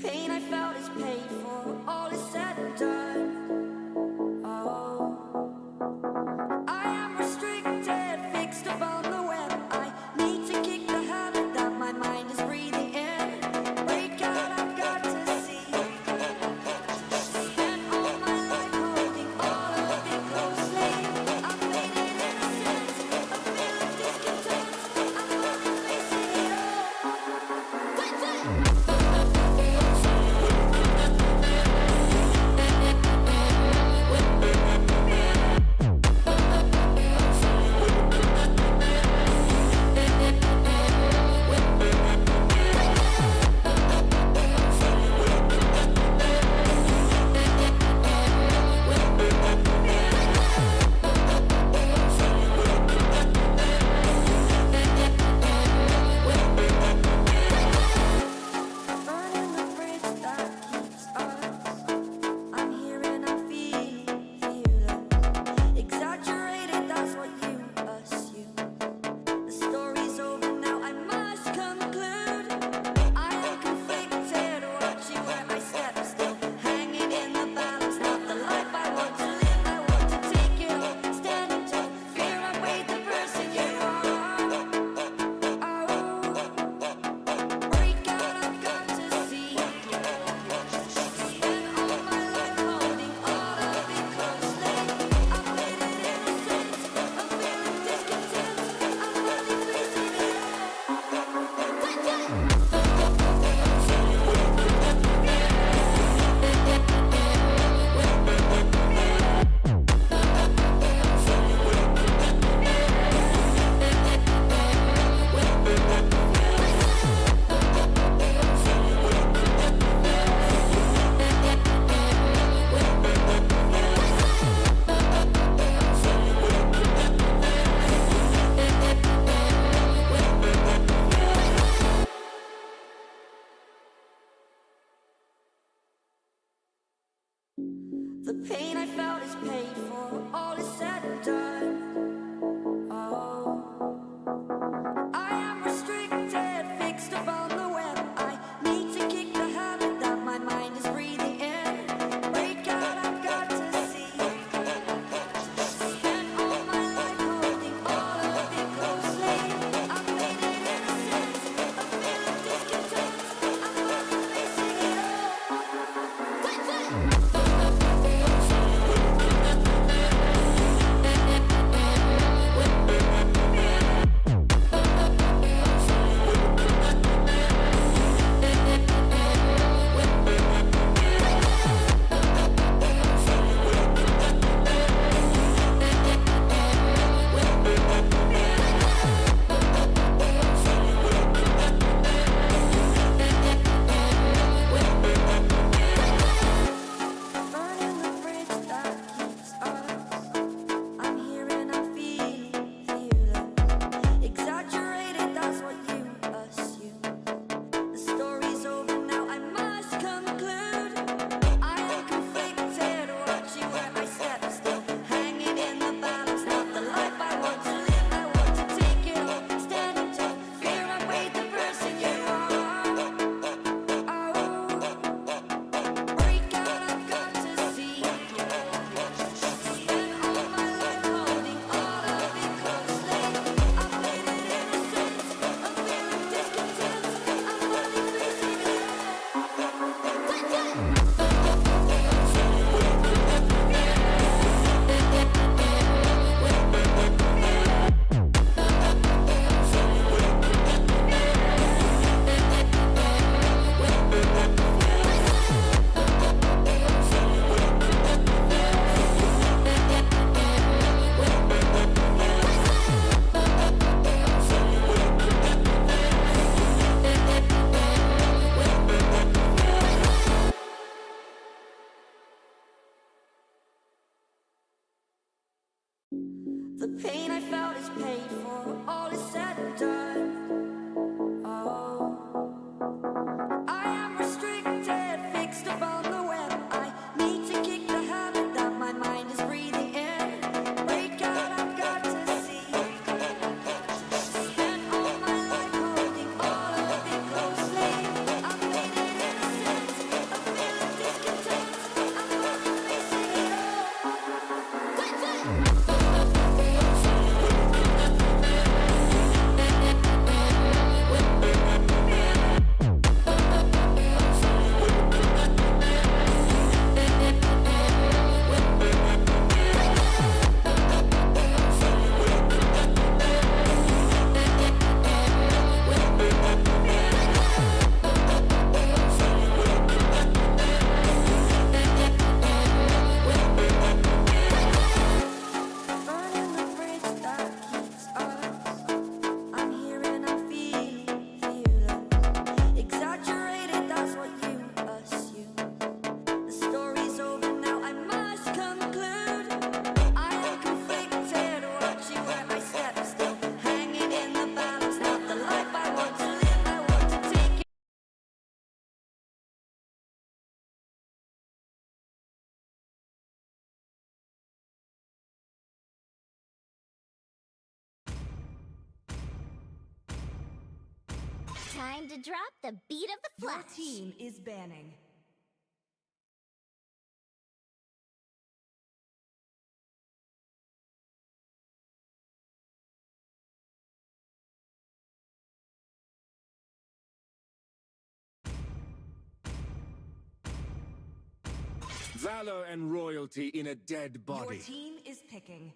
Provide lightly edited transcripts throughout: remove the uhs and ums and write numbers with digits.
pain I felt is paid for, all is said and done. Oh, I am restricted, fixed upon the web. I need to kick the habit that my mind is breathing in. Break out, I've got to see. Spent all my life holding all of it closely. I've made it innocent, a feel of discontent. I'm finally facing it all. That's it! Burning the bridge that keeps us. I'm here and I'm feeling fearless. Exaggerated, that's what you assume. The story's over now, I must conclude. I am conflicted, watching where I step still. Hanging in the balance, not the life I want to live. I want to take it all, standing tall. Fear I weighed the person you are. Oh, break out, I've got to see. Spent all my life holding all of it closely. I've made it innocent, a feel of discontent. I'm finally facing it all. That's it! The pain I felt is paid for, all is said and done. Oh, I am restricted, fixed upon the web. I need to kick the habit that my mind is breathing in. Break out, I've got to see. Spent all my life holding all of it closely. I've made it innocent, a feel of discontent. I'm finally facing it all. That's it! Time to drop the beat of the flesh. Your team is banning. Valor and royalty in a dead body. Your team is picking.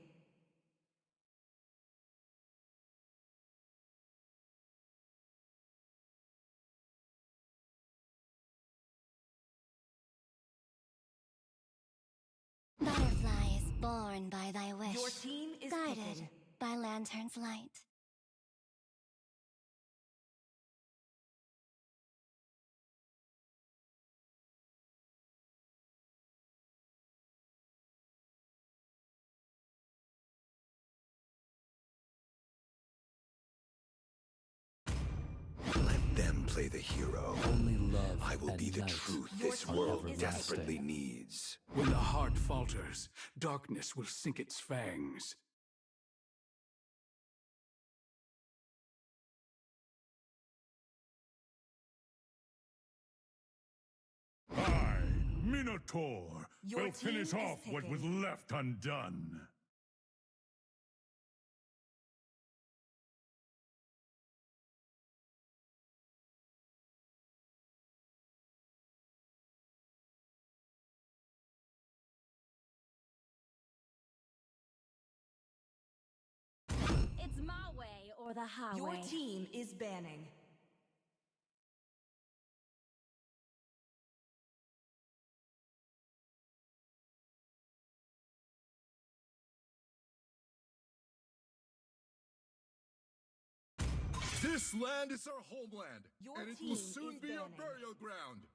Butterflies born by thy wish. Your team is guided picking. by lantern's light. Let them play the hero. Only love I will and be the light truth Your this team world is desperately everlasting. needs. When the heart falters, darkness will sink its fangs. I, Minotaur, Your will finish team is off what was picking. left undone. It's my way or the highway. Your team is banning. This land is our homeland, Your and it team will soon is be our banning. burial ground.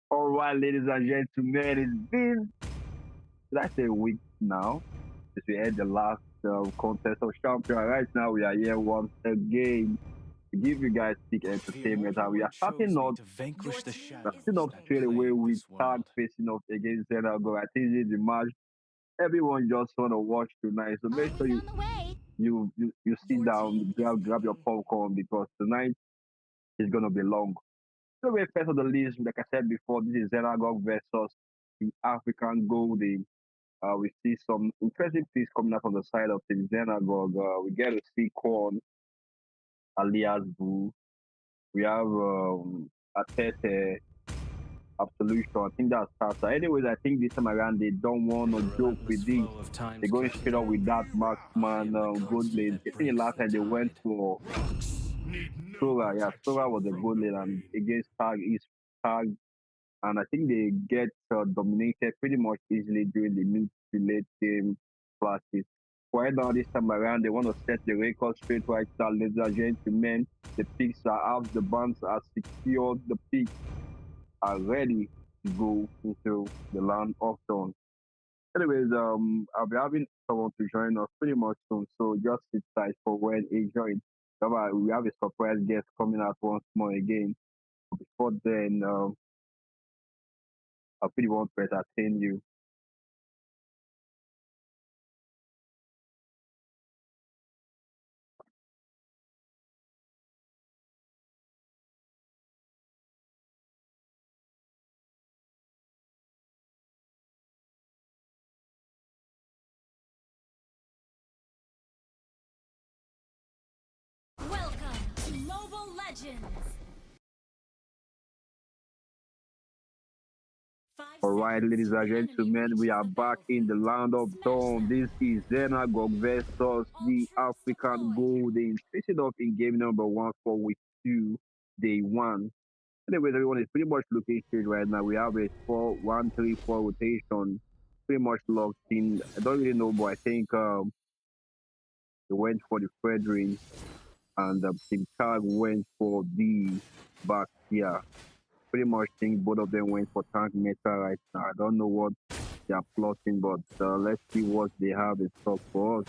All right, ladies and gentlemen, it's been, should I say, a week now since we had the last contest of champion. Right now, we are here once again to give you guys big The entertainment, and immortal we one are starting chose me off. to vanquish Your the team We're is starting shadows off that straight away plague with this Tag world. facing off against Zenago. I think this is the match everyone just want to watch tonight. So make Always sure on the way. you sit Your down, team is grab your picking. popcorn because tonight is gonna be long. So we're first on the list, like I said before, this is Zenagog versus the African Golden. We see some interesting things coming up on the side of the Zenagog. We get to see Korn, alias Boo. We have Atete, Absolution. I think that's Tata. Anyways, I think this time around they don't want to The joke relentless with this. flow of time's They're going straight up continuum. with that I marksman am the good constant lane. that I think the breaks last the time they went tide. for Rocks need no Sora. Yeah, Sora protection was a from good the lane and rain. against Tag is Tag. And I think they get dominated pretty much easily during the mid to late game classes. Right now, this time around, they want to set the record straight right now, ladies and gentlemen. The picks are out, the bands are secured, the picks are ready to go into the land of dawn. Anyways, I'll be having someone to join us pretty much soon, so just sit tight for when he joins. However, we have a surprise guest coming out once more again. Before then, I pretty want to entertain you. Welcome to Mobile Legends. All right, ladies and gentlemen, we are back in the land of dawn. This is Zenagog versus the African Golden. Facing off in game number one for week two, day one. Anyways, everyone is pretty much looking straight right now. We have a 4-1-3-4 rotation, pretty much locked in. I don't really know, but I think they went for the Fredrin and Team Tag went for the back here. Pretty much think both of them went for tank meta right now. I don't know what they are plotting, but let's see what they have in stock for us.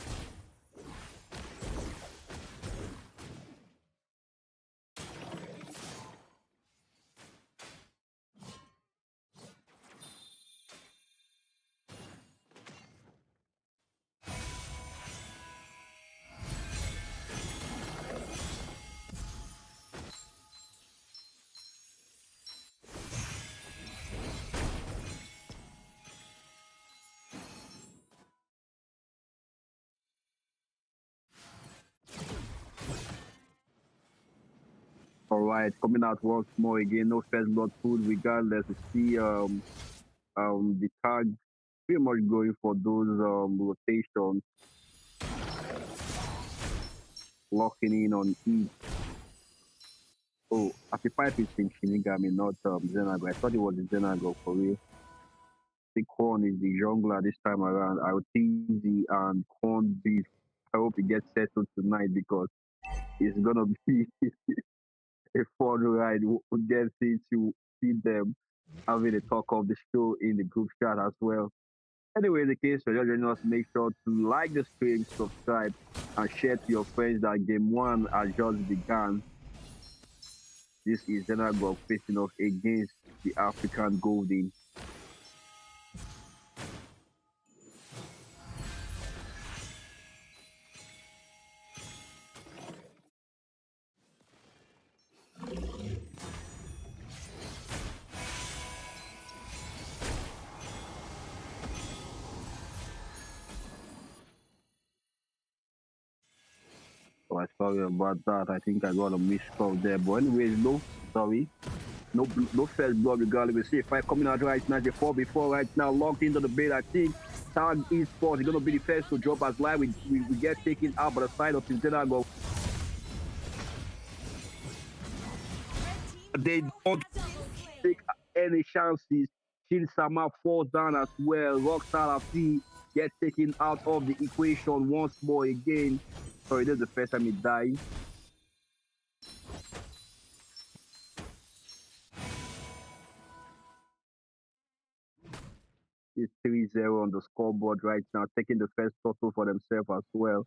All right, coming out once more again. No first blood food, regardless. We see the tag pretty much going for those rotations, locking in on each. Oh, Happy Pipe is in Shinigami, not Zenago. I thought it was the Zenago for real. The Corn is the jungler this time around. Aotizi and Corn beef. I hope it gets settled tonight because it's gonna be a fun ride. We'll get to see them having a talk of the show in the group chat as well. Anyway, in the case you're joining us, make sure to like the stream, subscribe, and share to your friends that game one has just begun. This is Zenagog facing off against the African Golden. So I sorry about that. I think I got a missed call there. But anyways, no, sorry. No first blood regardless. We see a fight coming out right now. The 4v4 right now locked into the bait. I think Tag Esports is going to be the first to drop as live. We get taken out by the side of Zenagog. They don't take any chances. Shin Sama falls down as well. Rockstar FC get taken out of the equation once more again. Sorry, this is the first time he died. It's 3-0 on the scoreboard right now, taking the first total for themselves as well.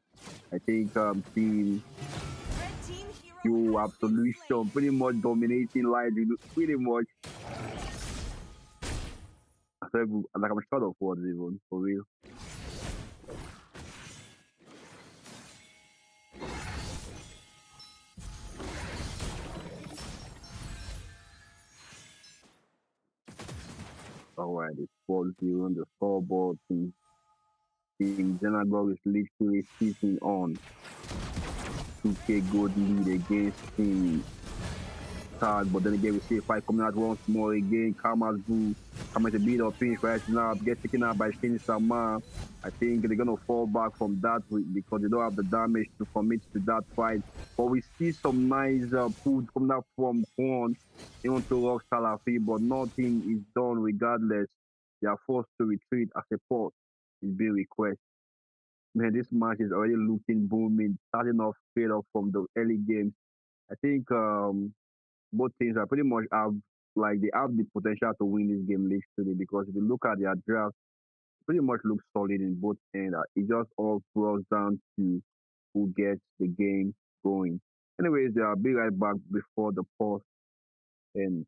I think team you Absolution pretty much dominating live, pretty much. Like I'm short of words even for real. All right, it's 4-0 on the scoreboard. Team Zenagog is literally sitting on 2K gold lead against Team Tag, but then again we see a fight coming out once more again. Kamazu coming to beat up finish right now, get taken out by Shin Sama. I think they're gonna fall back from that because they don't have the damage to commit to that fight. But we see some nice pulls coming out from Kwon into Rock Salafi, but nothing is done regardless. They are forced to retreat as a port is being requested. Man, this match is already looking booming, starting off straight off from the early games. I think both teams are pretty much have like they have the potential to win this game literally because if you look at their draft, pretty much looks solid in both ends. It just all boils down to who gets the game going. Anyways, I'll be right back before the pause and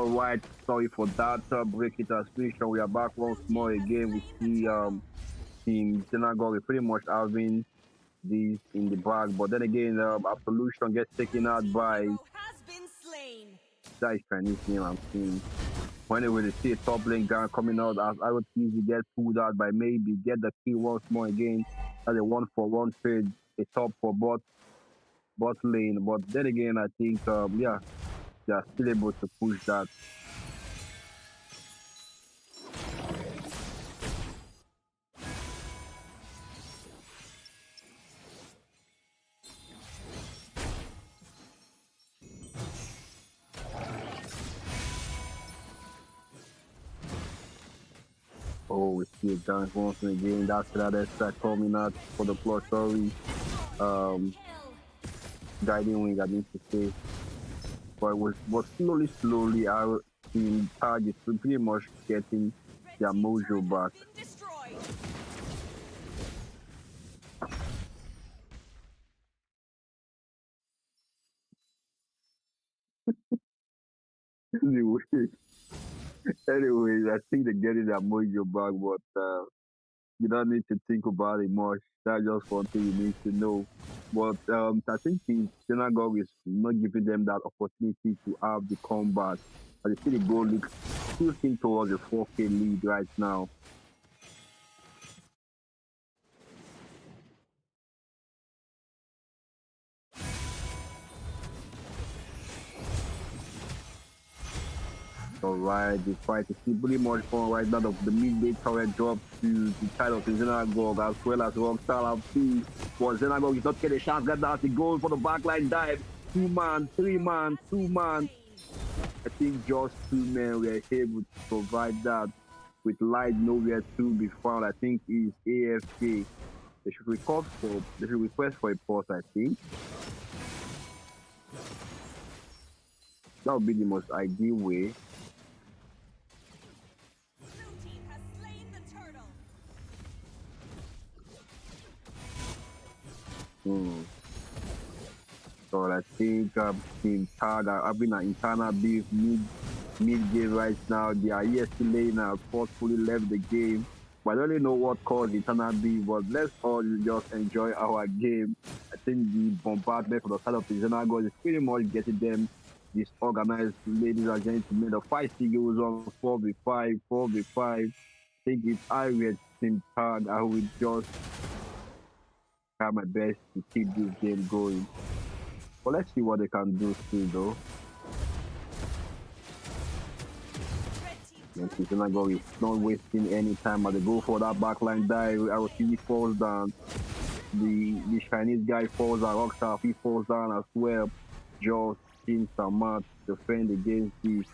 All right, sorry for that. Break it as fiction. We are back once more again. We see Team Senegal is pretty much having this in the bag, but then again, Absolution gets taken out by that is Chinese name I'm seeing. Whenever they see a top lane guy coming out as ROTZ get pulled out by maybe get the kill once more again as a 1-for-1 trade, a top for bot lane. But then again, I think yeah, they are still able to push that. Oh, we see a dance once again. That's that extra coming out for the plus sorry. Guiding wing, I need to say. But slowly our team targets pretty much getting their mojo back. Anyway, I think they're getting their mojo back, but you don't need to think about it much. That's just one thing you need to know. But I think the synagogue is not giving them that opportunity to have the combat. But you see the goal looks tilting towards a 4K lead right now. Alright, the fight is pretty much fun right now. The midday tower drop to the side of the synagogue as well as Rockstar FC. But synagogue is not getting a chance. Get that the goal for the backline dive. 2-man, 3-man, 2-man. I think just 2 men were able to provide that with light nowhere to be found. I think is AFK. They should request for a pause, I think. That would be the most ideal way. So I think Team Tag are having an internal beef mid-game right now. The EST lane have forcefully left the game. But I don't really know what caused internal beef, but let's all just enjoy our game. I think the bombardment for the side of the Xenagos is pretty much getting them disorganized, ladies and gentlemen. The fight still goes on 4v5, 4v5. I think if I were Team Tag, I would just try my best to keep this game going. But let's see what they can do still though. Senegal is not wasting any time as they go for that backline dive. ROTV falls down. The Chinese guy falls down. Rockstar he falls down as well. Just Team Samat defend against this.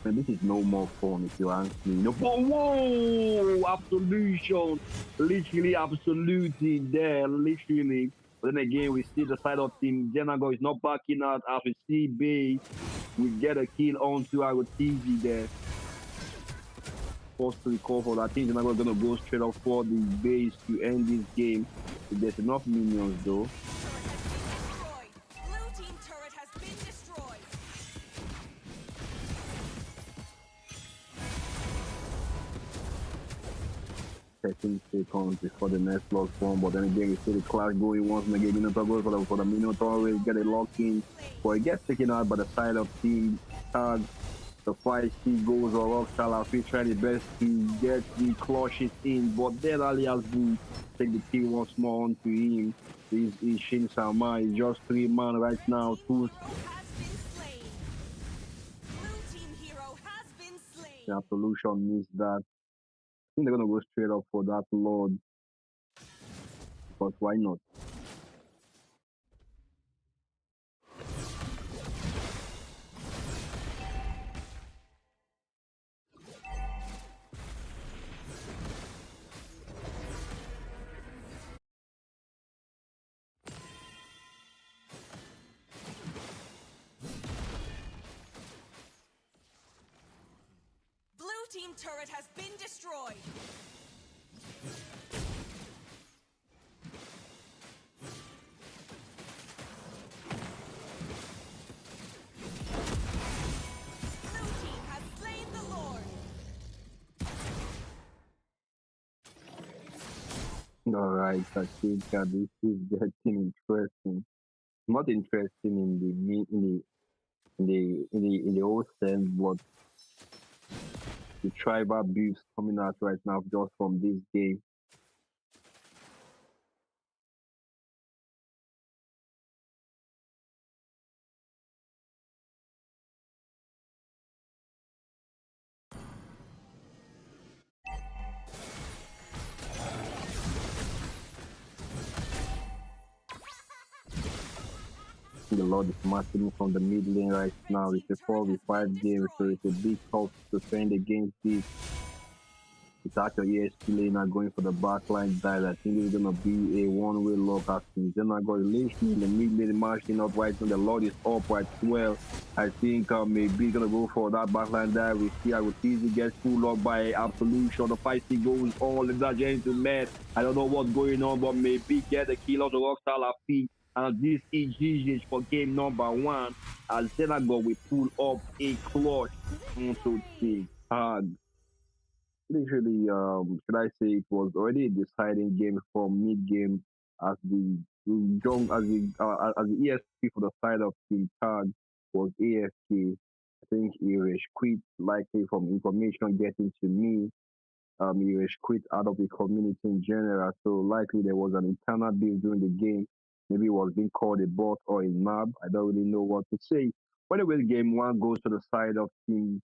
And this is no more fun if you ask me. No, whoa, absolution, literally absolutely there, literally. But then again, we see the side of Team Jenago is not backing out as we see Bay. We get a kill onto our TV there. Forced to recall for that. I think Jenago is gonna go straight up for the base to end this game. If there's enough minions though. Seconds before the next lock form, but then again we see the clash going once again. Minotaur goes for the Minotaur, we get a lock in, but it gets taken out by the side of Team Tag. The fight still goes on. Rockstar Alfie trying his best to get the clashes in, but then Alias will take the kill once more onto him. This is Shin Sama, he's just 3-man right now. The Absolution missed that. I think they're gonna go straight up for that Lord. But why not? turret has been destroyed. Blue team has slain the Lord. All right, I think this is getting interesting. Not interesting in the in the whole sense, but the tribal beefs coming out right now just from this game. The Lord is marching me from the mid lane right Red now. It's team a turret has 4v5 been game, so destroyed. it's a big tough to defend against this. Without your ESP laner going for the backline dive, I think it's gonna be a one-way lock after Zenago relation in the mid lane marching up right now. The Lord is up right as well. I think maybe gonna go for that backline dive. We see I will easily get full lock by Absolution. The fight still goes on, ladies and gentlemen. I don't know what's going on, but maybe get the kill of the Rockstar feet. And this is GG for game number one. As Zenago will pull up a clutch onto Victory! the tag. Literally, should I say it was already a deciding game from mid game as the young as the ESP for the side of the tag was AFK. I think Irish quit likely from information getting to me. Irish quit out of the community in general, so likely there was an internal beef during the game. Maybe it was being called a bot or a nab. I don't really know what to say. But anyway, game one goes to the side of Team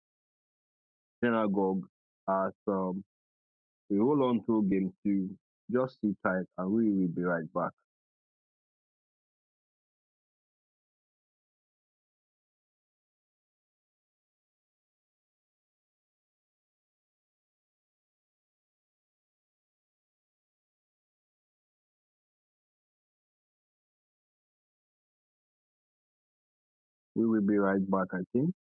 Synagogue as we roll on through game two. Just sit tight and we will be right back. We will be right back, I think.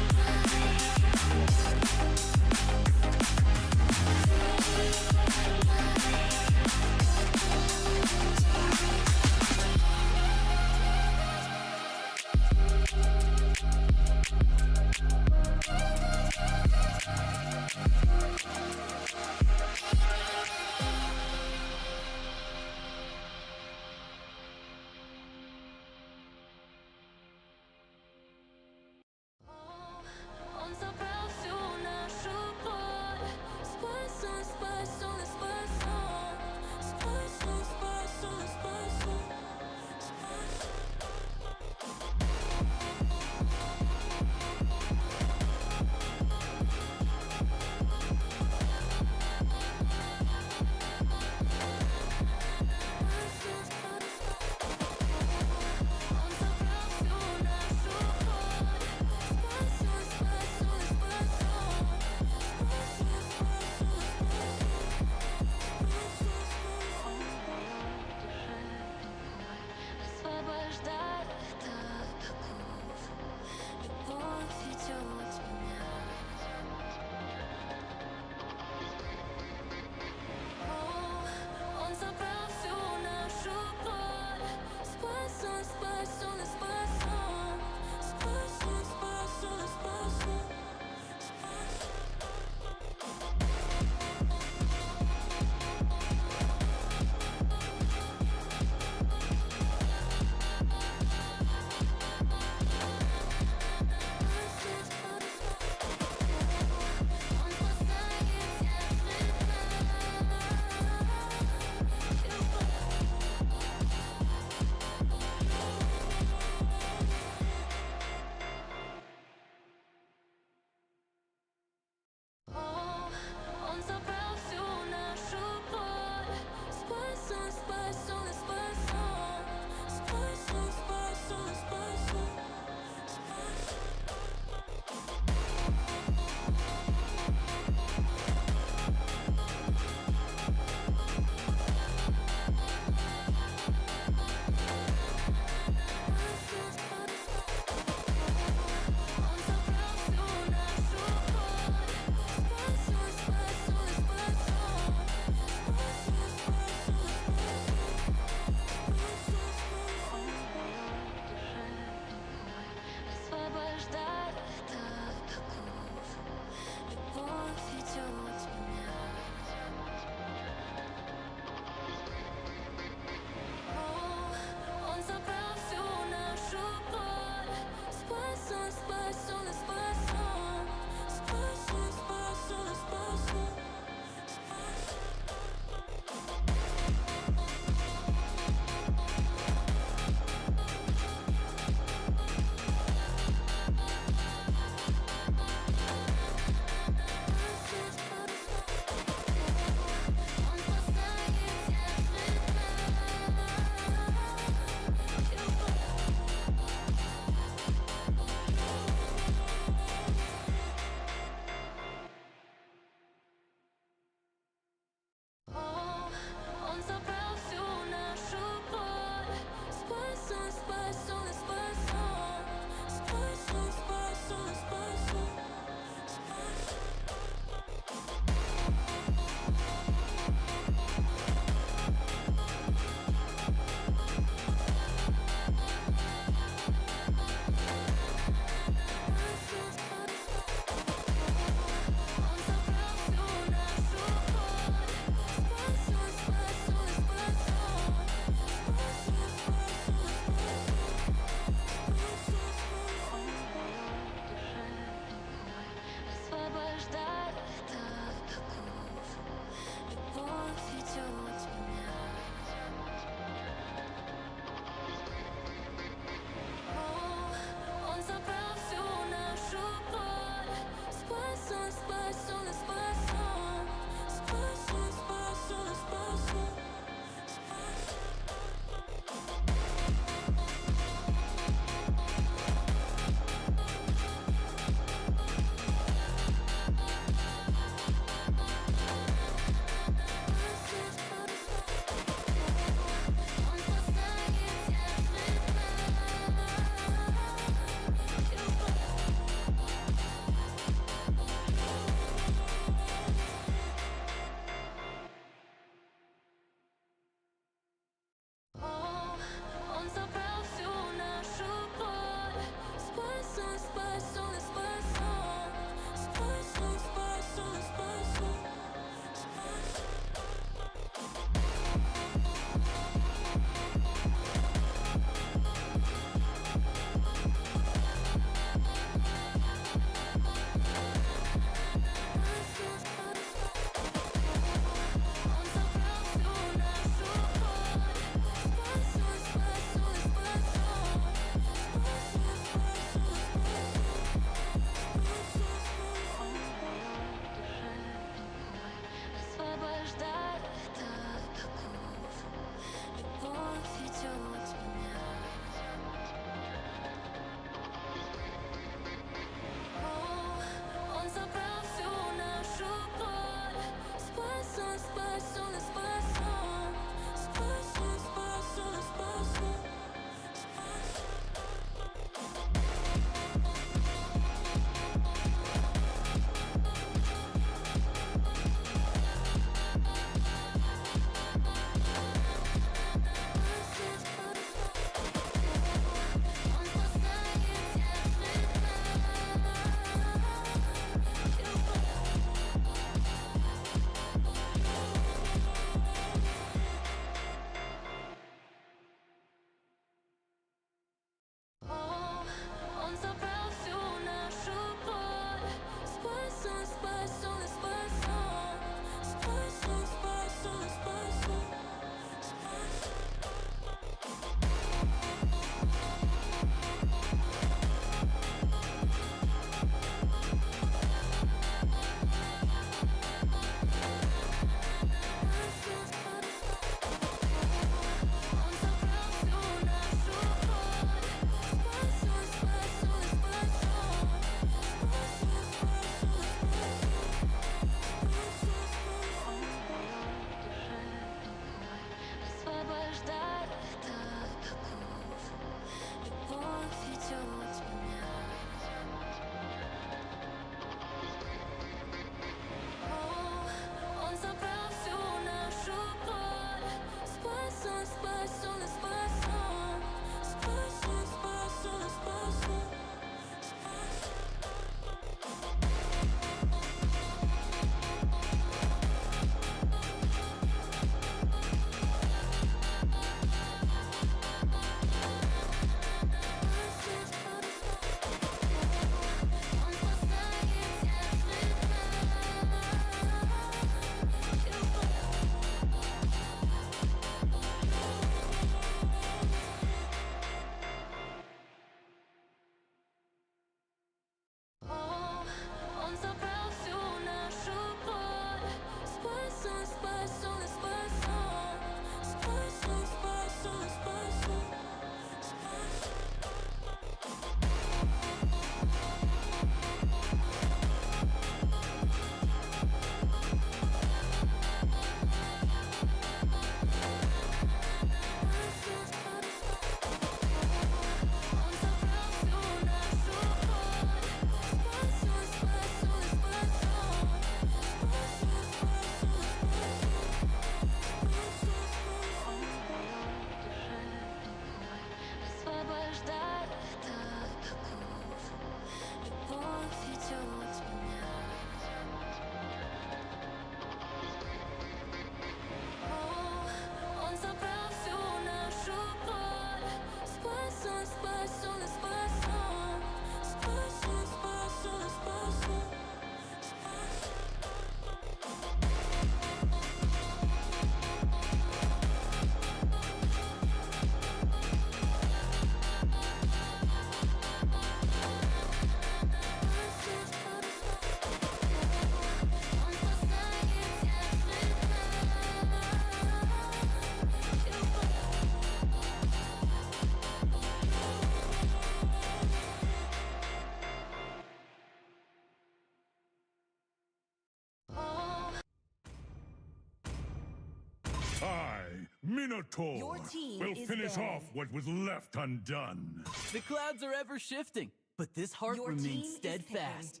Minotaur Your team will is finish banned. off what was left undone. The clouds are ever shifting, but this heart Your team remains is steadfast.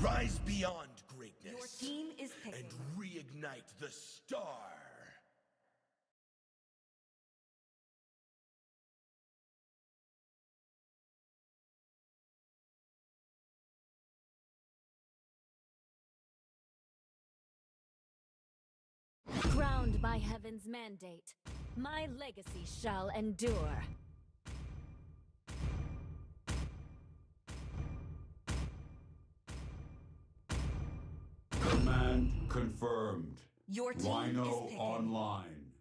Rise beyond Your greatness team is and picking. reignite the star. Crowned by heaven's mandate, my legacy shall endure. Command confirmed. Your team Rhino is picking. online.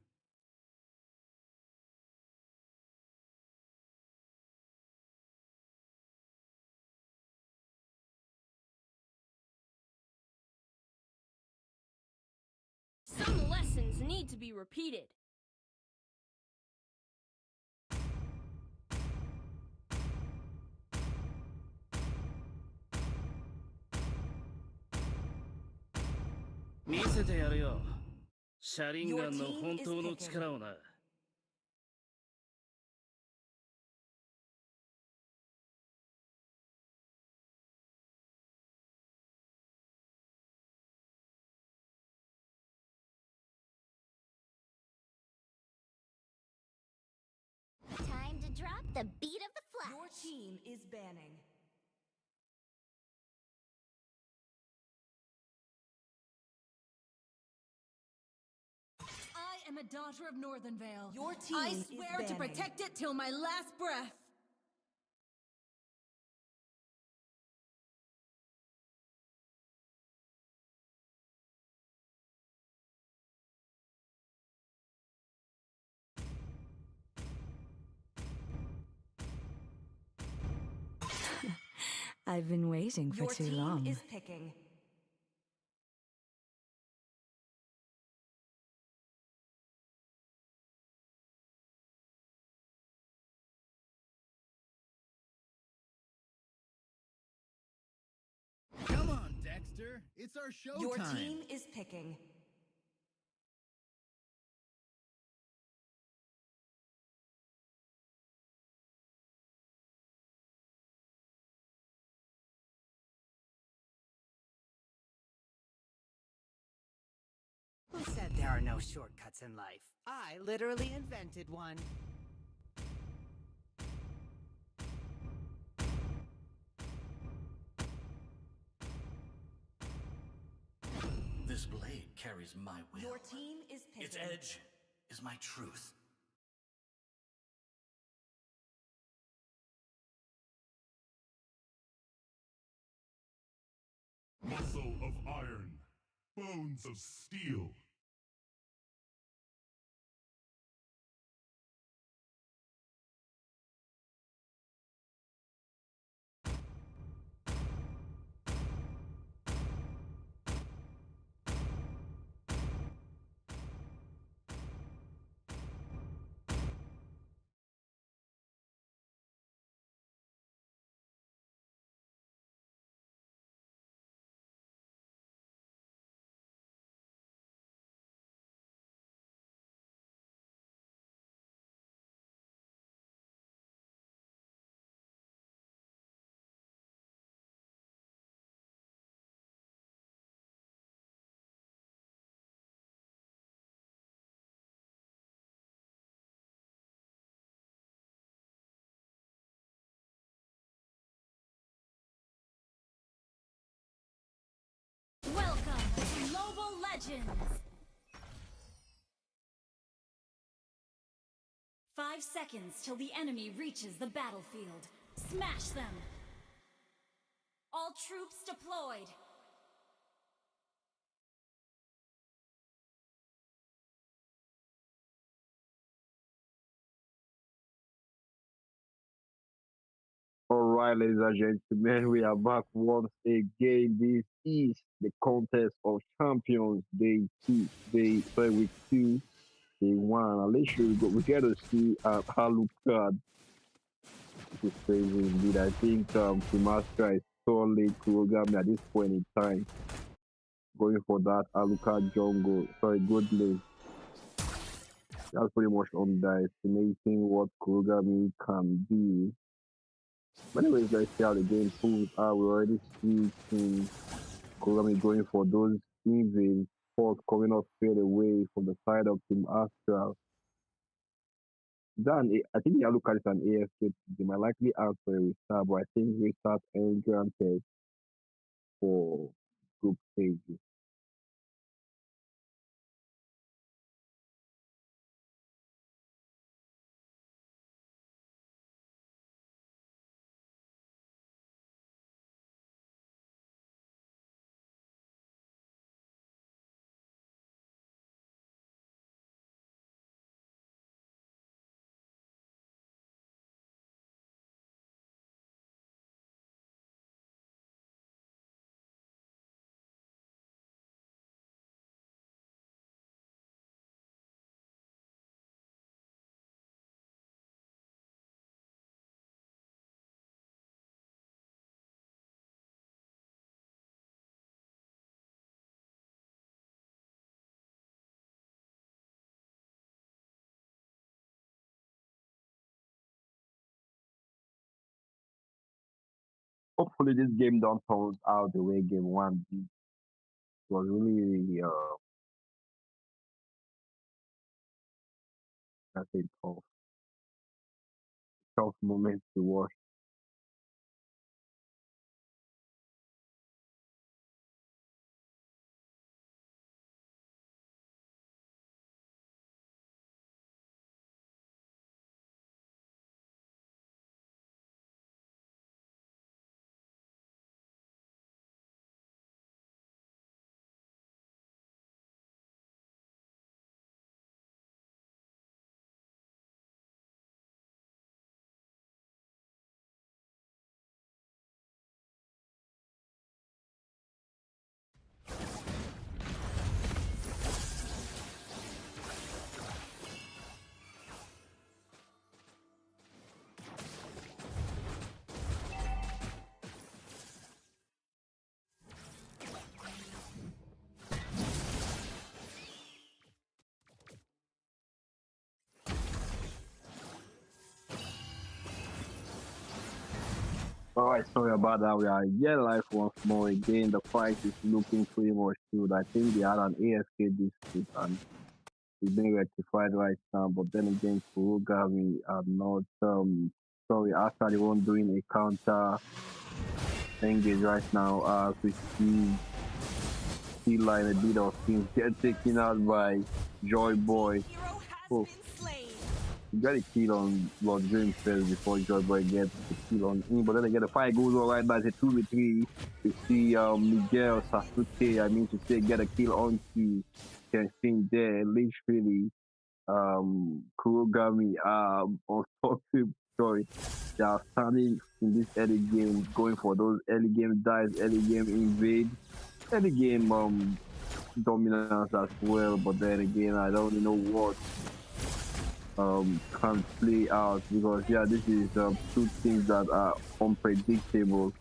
Some lessons need to be repeated. Your team is picking. Time to drop the beat of the flash. Your team is banning. I am a daughter of Northernvale. Your team I is swear to banning. protect it till my last breath. I've been waiting for Your too team long. is picking. Come on, Dexter. It's our show Your time. team is picking. Who said there are no shortcuts in life? I literally invented one. This blade carries my will. Your team is picking. Its edge is my truth. Muscle of iron, bones of steel. Welcome to Mobile Legends! 5 seconds till the enemy reaches the battlefield. Smash them! All troops deployed! All right, ladies and gentlemen, we are back once again. This is the contest of champions, day two, day sorry, week two. AFK one. At least we get to see Alucard, which is crazy indeed. I think Simastra is solely Kurogami at this point in time. Going for that Alucard jungle. Sorry, good lane. That's pretty much underestimating what Kurogami can do. But anyways, let's see how the game proves out. We already see Team Kurogami going for those invades. Fort coming up straight away from the side of Team Astral. I think the Alucard is an AFK. They might likely ask for a restart, but I think restart ain't granted for group stages. Hopefully this game don't turn out the way game one did. It was really I say tough moment to watch. Alright, sorry about that. We are again live once more. Again, the fight is looking pretty much good. I think they had an AFK dispute and it's been rectified right now. But then again, Kurogami are not sorry, after the one doing a counter engage right now as we see line a bit of things get taken out by Joy Boy. Oh. You got a kill on Lord Dream first before Joy Boy gets the kill on him. But then again, the fight goes all right. That's a 2v3. We see Miguel Sasuke, I mean to say, get a kill onto Kenshin there. Literally, Kurogami on top of Joy. They are standing in this early game, going for those early game dives, early game invade, early game dominance as well. But then again, I don't know what can play out because this is two things that are unpredictable.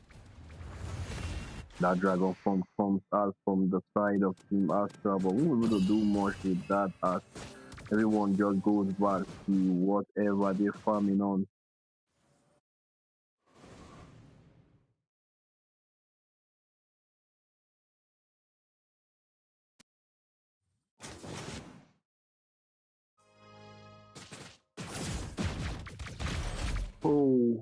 That dragon form comes out from the side of Team Astra, but we won't be able to do much with that as everyone just goes back to whatever they're farming on. Oh.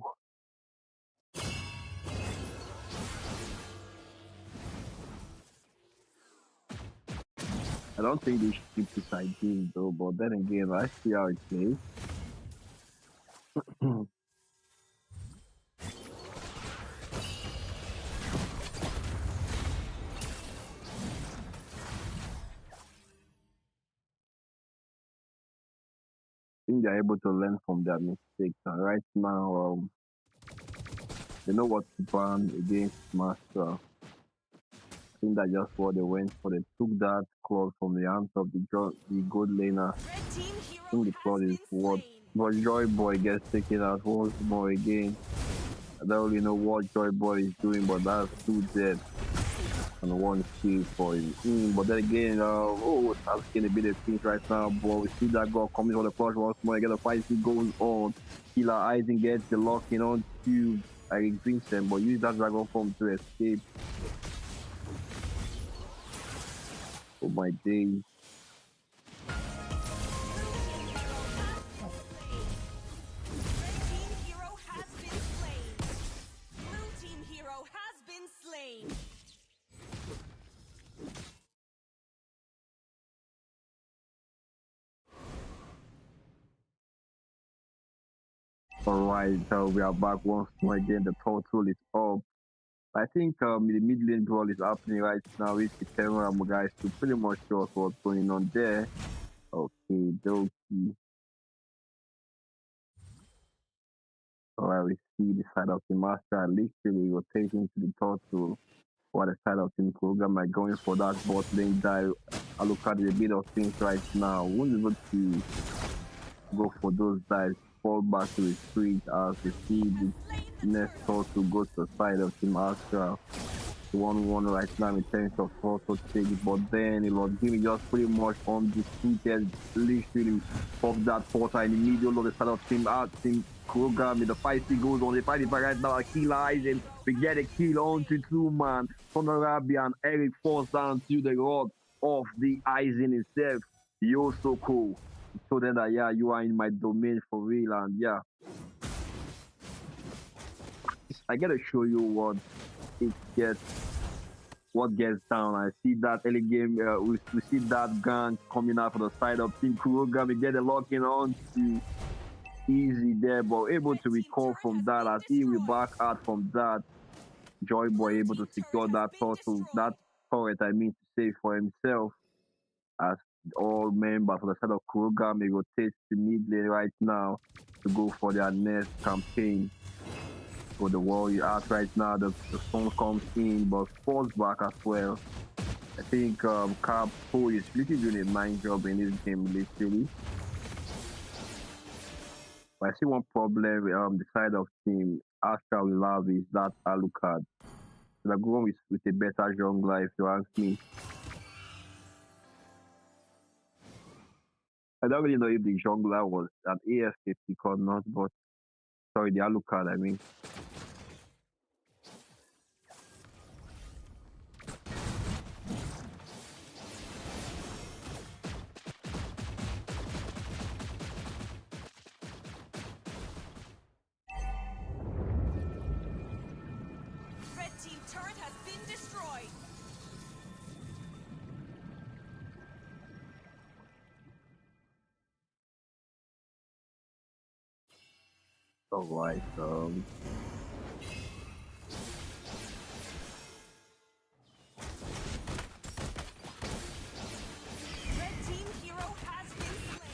I don't think they should keep this idea though, but then again, let's see how it plays. I think they're able to learn from their mistakes, and right now, they know what to ban against Master. think that's just what they went for. They took that clause from the hands of the good laner. Red team I hero think the has clause is been what. slain. But Joy Boy gets taken out once more again. I don't really know what Joy Boy is doing, but that's two dead and one kill for him. But then again, that's getting a bit of things right now. But we see that girl coming on the clutch once more. Again, the fight still goes on. Killer Eisen gets the locking on to Eric Vincent, but use that dragon form to escape. Oh my days. Red team hero has been slain. Blue team hero has been slain. Alright, we are back once more again. The total is up. I think the mid lane brawl is happening right now. It's the camera guys to pretty much show us what's going on there. Okay, dokie. Alright, we see the side of the master literally rotating to the total. While the side of Team Program are going for that bot lane dive. I look at the bit of things right now. Won't be able to go for those dives, fall back to retreat as we see the next total go to the side of Team Astra. 1-1 right now in terms of photo take, but then it was Jimmy just pretty much undisputed, literally pop that portal in the middle of the side of Team Kroger. The fight still goes on. The fight is back right now. Kill Eisen. We get a kill on to two-man. Sonarabi and Eric falls down to the rock of the Eisen himself. You're so cool. So then that, yeah, you are in my domain for real, and yeah. I gotta show you what gets down. I see that early game. We see that gun coming out from the side of Team Kuroga. We get a locking on to Easy there, but able to recall from that as he will back out from that. Joy Boy able to secure that turret. I mean to say for himself as all members for the side of Kuroga may rotate to mid lane right now to go for their next campaign. For the world you're at right now, the phone comes in but falls back as well. I think Capo is really doing a nice job in this game, literally. But I see one problem with the side of Team Astra will have is that Alucard. So they're going with a better jungler, if you ask me. I don't really know if the jungler was an AFK pick or not, but sorry, the Alucard, I mean. Red team turret has been destroyed. Alright,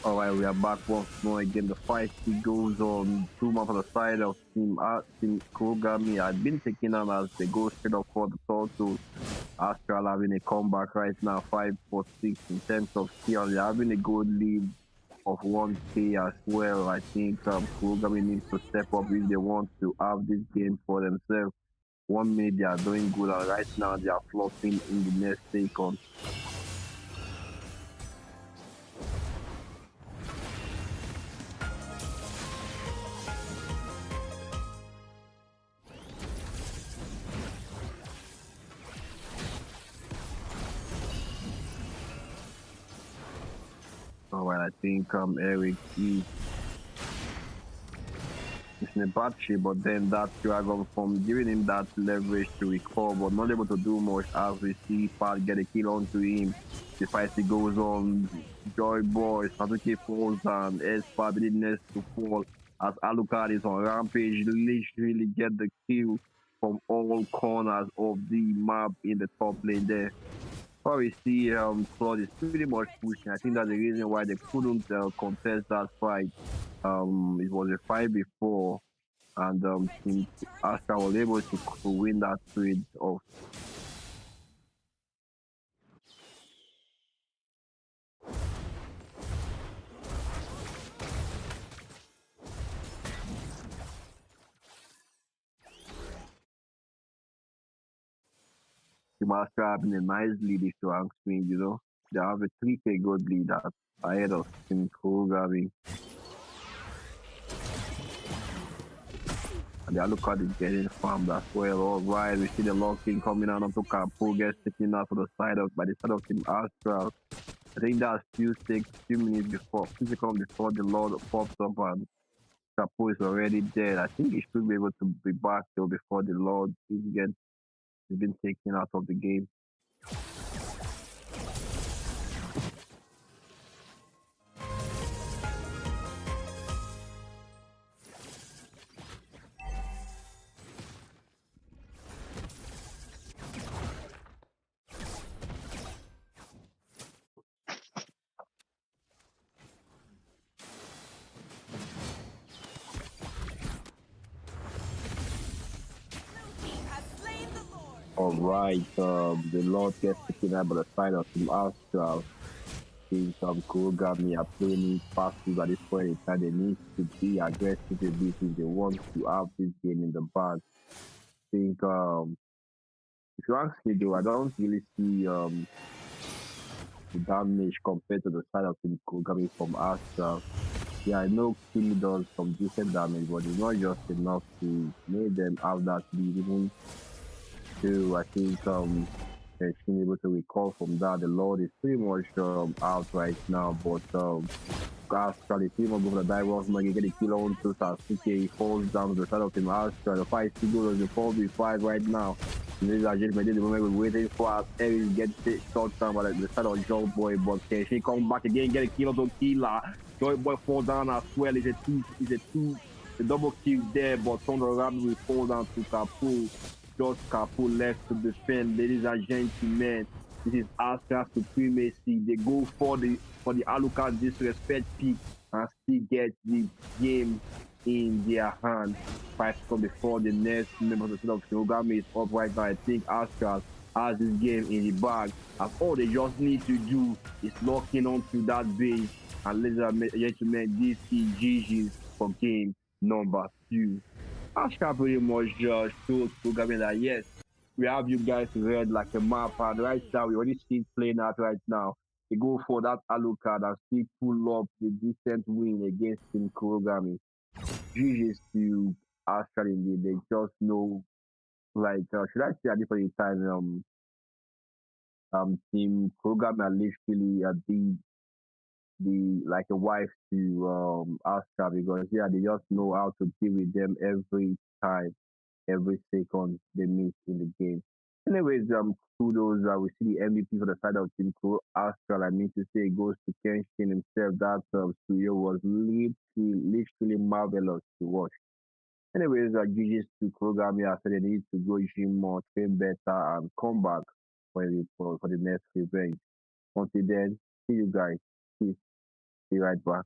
Alright, we are back once more again. The fight still goes on. Two-man for the side of Team Kogami had been taken on as they go straight up for the total. Astral having a comeback right now, 5-6 in terms of skill. They're having a good lead of 1K as well. I think Kogami needs to step up if they want to have this game for themselves. 1 minute they are doing good, and right now they are flopping in the next take on. Alright, I think Eric is in a bad shape, but then that dragon form giving him that leverage to recall, but not able to do much as we see Pat get a kill onto him. The fight goes on. Joy Boy, Sasuke falls and Espa needs to fall as Alucard is on rampage, literally get the kill from all corners of the map in the top lane there. But we see Claude is pretty much pushing. I think that's the reason why they couldn't contest that fight. It was a fight before, and Team Astra was able to win that trade off. Team Astra having a nice lead if you ask me, you know. They have a 3K gold lead ahead of Team Kurugami. And the Alucard is getting farmed as well. All right, we see the lock-in coming out onto Kapu, gets taken out for the side of by the side of Team Astra. I think that's few minutes before, few seconds before the Lord pops up and Kapu is already dead. I think he should be able to be back though before the Lord is been taken out of the game. All right, the Lord gets taken out by the side of Team Astra. Seeing some Kurugami are playing passive at this point in time. They need to be aggressive a bit if they want to have this game in the bag. I think if you ask me though, I don't really see the damage compared to the side of Team Kurugami from Astra. Yeah, I know Kimi does some decent damage, but it's not just enough to make them have that lead. Even though I think she's able to recall from that. The Lord is pretty much out right now, but Astra, the team of the Divers might get a kill on to Sasuke. He falls down to the side of Team Astra. The fight still goes in 4v5 right now. Ladies and gentlemen, this is the moment we're waiting for as Eric gets it shot down by the side of Joy Boy, but she comes back again, get a kill on Killer. Joy Boy falls down as well. It's a double kill there, but Thunder Rabbit will fall down to Kapu. Just Kapu left to defend. Ladies and gentlemen, this is Astra supremacy. They go for the Alucard disrespect pick and still get the game in their hand. 5 seconds before the next member of the team of Kurugami is up right now. I think Astra has this game in the bag. And all they just need to do is locking onto that base. And ladies and gentlemen, this is GG's for game number 2. Astra pretty much just showed Kurugami that yes, we have you guys read like a map, and right now we already see it playing out right now. They go for that Alucard and still pull up the decent win against Team Kurugami. GG's to Astra indeed. They just know, like, should I say at this point in time, Team Kurugami are literally the like a wife to Astra, because yeah, they just know how to deal with them every time, every second they meet in the game. Anyways, kudos. We see the MVP for the side of Team Astra. I mean to say, goes to Kenshin himself. That studio was literally marvelous to watch. Anyways, GG's to Kurugami. I said they need to go gym more, train better, and come back for the next revenge. Until then, see you guys. Peace. Be right back.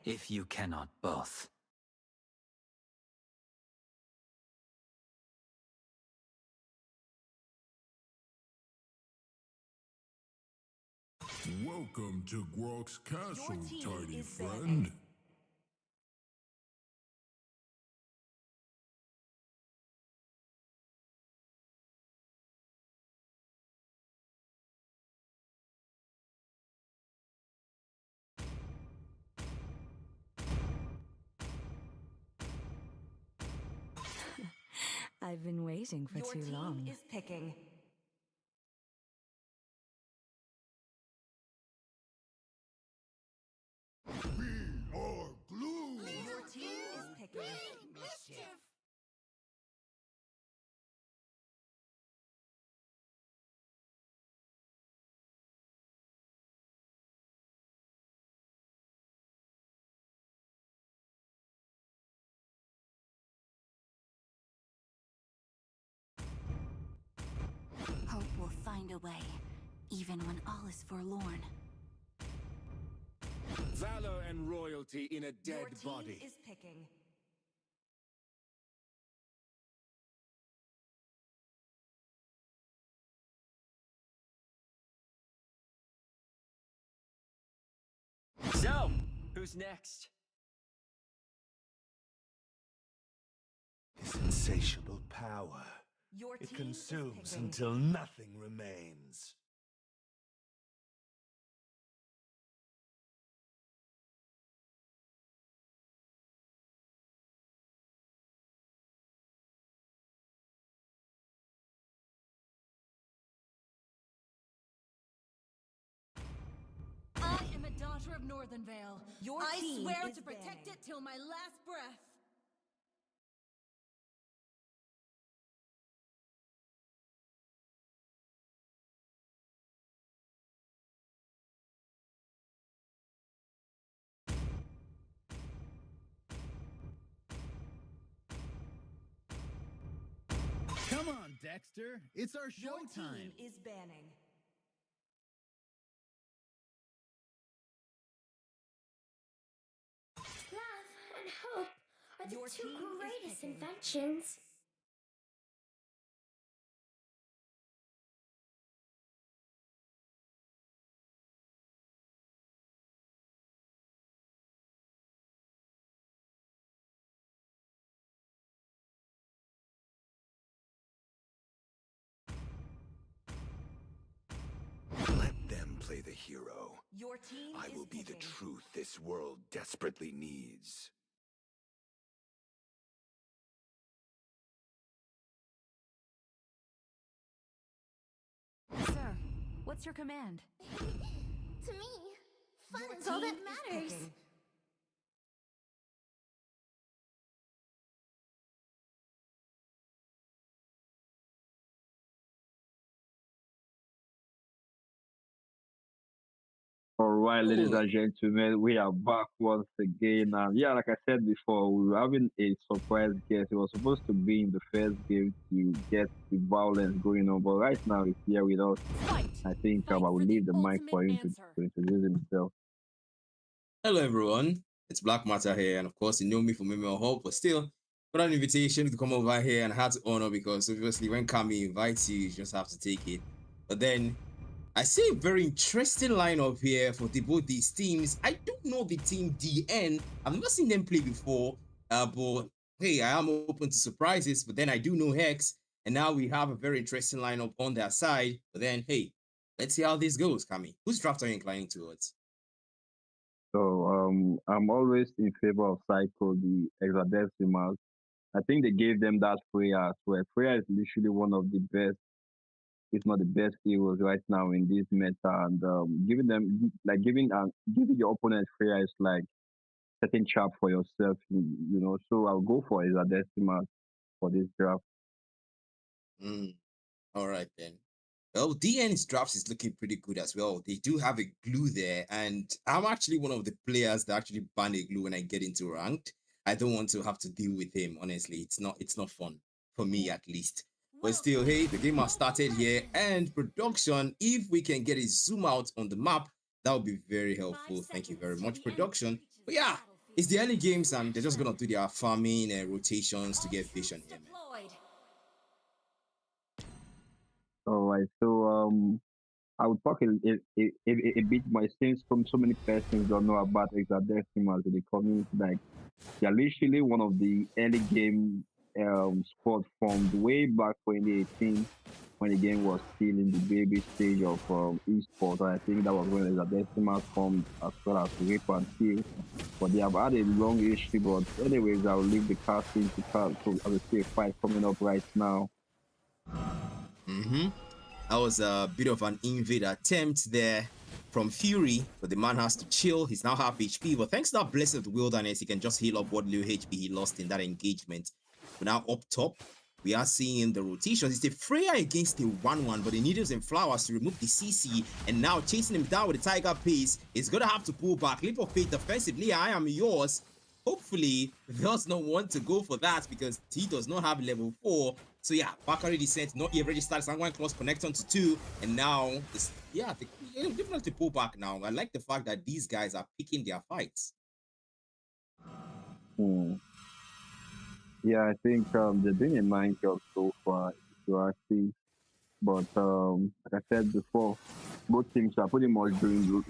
if you cannot both. Welcome to Grok's Castle, team tiny is friend. I've been waiting for Your too team long. is picking. We are glue. Your team is picking. Mischief. Hope will find a way, even when all is forlorn. Valor and royalty in a dead Your team body. is picking. So, who's next? His insatiable power. Your It team consumes is picking. until nothing remains. I am a daughter of Northern Vale. Your I team swear is to protect banning. it till my last breath. Come on, Dexter. It's our Your showtime. team is banning. Love and hope are the Your two team is greatest picking. inventions. Let them play the hero. Your team I is will be the picking. truth this world desperately needs. Sir, what's your command? To me, fun Your is all that team is matters. picking. All right, ladies and gentlemen, we are back once again. And yeah, like I said before, we were having a surprise guest. He was supposed to be in the first game to get the violence going on, but right now he's here with us. Fight! I think I Fight will for the leave the mic ultimate for him answer. to introduce himself. Hello, everyone. It's Black Matter here, and of course, you know me from MMO Hope, but still, got an invitation to come over here and had to honor because obviously, when Kami invites you, you just have to take it. But then, I see a very interesting lineup here for both these teams. I don't know the team DN. I've never seen them play before, but hey, I am open to surprises. But then I do know Hex, and now we have a very interesting lineup on their side. But then, hey, let's see how this goes, Kami. Whose draft are you inclining towards? So I'm always in favor of Psycho, the hexadecimal. I think they gave them that Freya as well. Freya is literally one of the best, if not the best heroes right now in this meta. And giving them like giving your opponent Freya is like setting trap for yourself, you know. So I'll go for hexadecimal for this draft. All right then. Well, DN's drafts is looking pretty good as well. They do have a glue there, and I'm actually one of the players that actually ban a glue when I get into ranked. I don't want to have to deal with him. Honestly, it's not fun for me at least. But still, hey, the game has started here, and production. If we can get a zoom out on the map, that would be very helpful. Thank you very much, production. But yeah, It's the early games, and they're just gonna do their farming and rotations to get patient here, man. All right, so I would talk a bit more since so many persons don't know about hexadecimal in the community. Like they're literally one of the early game squad formed way back 2018 when the game was still in the baby stage of esports. I think that was when hexadecimal formed as well as Rip and Steel. But they have had a long history. But anyways, I'll leave the casting to come. So I will see a fight coming up right now. That was a bit of an invade attempt there from Fury, but the man has to chill. He's now half HP, but thanks to that Blessing of the Wilderness, he can just heal up what little HP he lost in that engagement. But now up top, we are seeing the rotations. It's a Freya against a 1-1, but the Needles and Flowers to remove the CC, and now chasing him down with the Tiger Pace. He's going to have to pull back. Leap of Faith defensively, I am yours. Hopefully, does not want to go for that because he does not have level 4. So yeah, Valkyrie Descent not yet registered. Sanguine Claws connect on to 2, and now this, yeah, they definitely pull back now. I like the fact that these guys are picking their fights. Yeah, I think they're doing a nice job so far, to actually. But like I said before, both teams are pretty much doing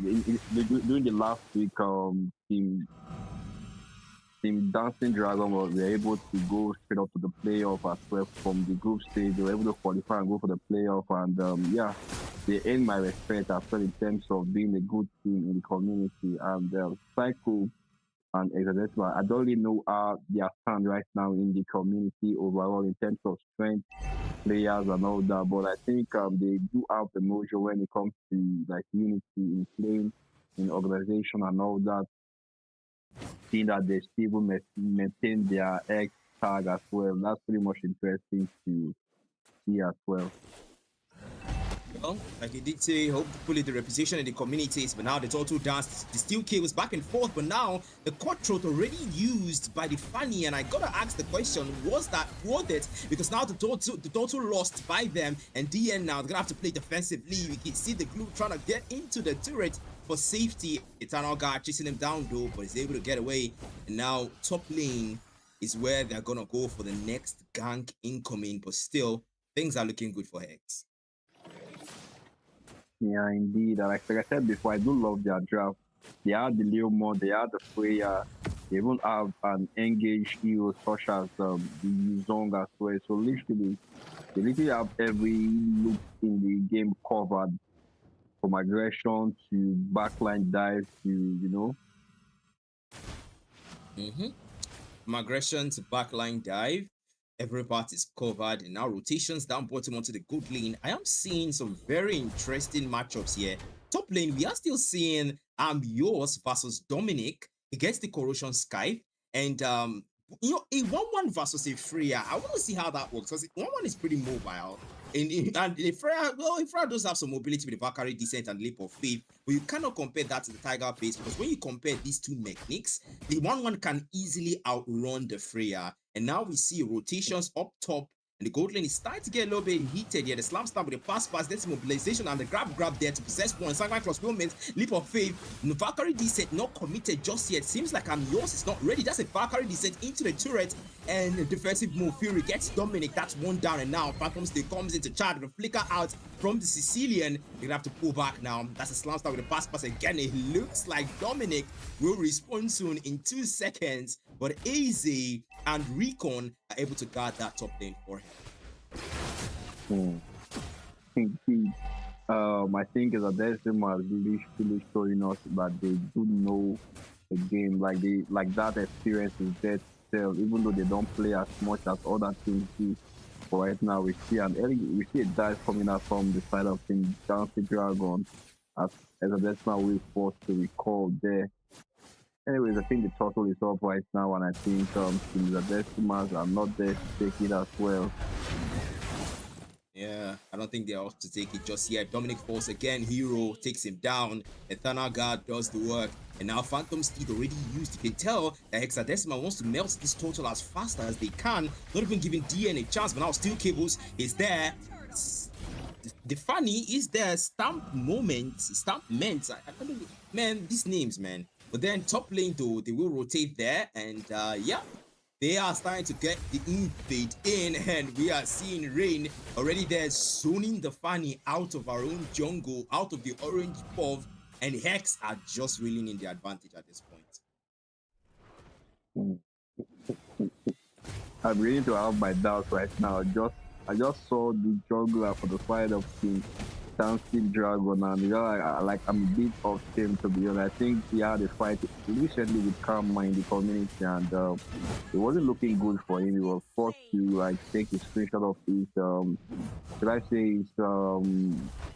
during the last week. Team Dancing Dragon were able to go straight up to the playoff as well from the group stage. They were able to qualify and go for the playoff, and yeah, they earned my respect as well in terms of being a good team in the community. And Cycle and hexadecimal, I don't really know how they are stand right now in the community overall in terms of strength, players and all that. But I think they do have the mojo when it comes to like unity in playing, in organization and all that. Seeing that they still maintain their X tag as well. That's pretty much interesting to see as well. Well, like you did say, hopefully the reputation in the communities, but now the total dance, the steel cables back and forth, but now the cutthroat already used by the Fanny, and I gotta ask the question, was that worth it? Because now the total lost by them, and DN now they're gonna have to play defensively. We can see the glue trying to get into the turret for safety. Eternal Guard chasing him down though, but he's able to get away. And now top lane is where they're gonna go for the next gank incoming, but still things are looking good for Hex. Yeah, indeed. Like I said before, I do love their draft. They are the Leomon, they are the Freya. They even have an engaged hero such as the Yuzong as well. So literally, they literally have every look in the game covered, from aggression to backline dive to, you know. From aggression to backline dive, every part is covered, and now rotations down bottom onto the good lane. I am seeing some very interesting matchups here. Top lane, we are still seeing Yours versus Dominic against the Corrosion Skype, and you know, a 1-1 versus a Freya. I want to see how that works because 1-1 is pretty mobile. And the Freya, well, Freya does have some mobility with the Valkyrie Descent and Leap of Faith, but you cannot compare that to the Tiger Pace because when you compare these two mechanics, the 1-1 can easily outrun the Freya. And now we see rotations up top, and the gold lane is starting to get a little bit heated here. The slam stab with the pass, that's mobilization, and the grab there to possess one. Sanguine Cross Wheelment, Leap of Faith. Valkyrie Descent not committed just yet. Seems like Yours is not ready. That's a Valkyrie Descent into the turret, and the defensive move. Fury gets Dominic. That's one down, and now Phantom Steel comes into charge with a flicker out from the Sicilian. They're gonna have to pull back now. That's a slam stab with the pass again. It looks like Dominic will respawn soon in 2 seconds, but AZ and Recon are able to guard that top lane for him. I think is that hexadecimal is really showing us that they do know the game. Like that experience is dead still, even though they don't play as much as other teams do. But right now we see a dive coming out from the side of Team Dancing Dragon as hexadecimal will force to recall there. Anyways, I think the total is up right now, and I think Team hexadecimal are not there to take it as well. Yeah, I don't think they're off to take it just yet. Dominic falls again. Hero takes him down. Eternal Guard does the work. And now Phantom Steed already used. You can tell that hexadecimal wants to melt this total as fast as they can. Not even giving DN a chance. But now Steel Cables is there. The Fanny is there. Stamp Moment. Stamp Ment. I don't know. Man, these names, man. But then top lane though, they will rotate there, and yeah, they are starting to get the invade in, and we are seeing Rain already there zoning the Fanny out of our own jungle, out of the orange buff, and Hex are just reeling in the advantage at this point. I'm beginning to have my doubts right now. I just saw the jungler for the side of Team Dancing Dragon, and I'm a bit of shame, to be honest. I think he had a fight recently with Karma in the community, and it wasn't looking good for him. He was forced to take a screenshot of his should I say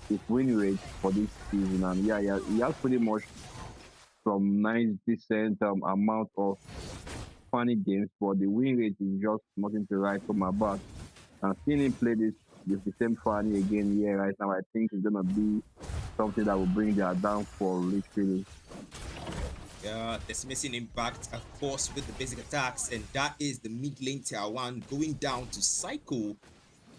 his win rate for this season, and yeah, he has pretty much some nice decent amount of funny games, but the win rate is just nothing to write home about. And seeing him play this with the same Fanny again here right now, I think it's gonna be something that will bring their downfall literally. Yeah, there's missing impact, of course, with the basic attacks, and that is the mid lane tier 1 going down to Psycho.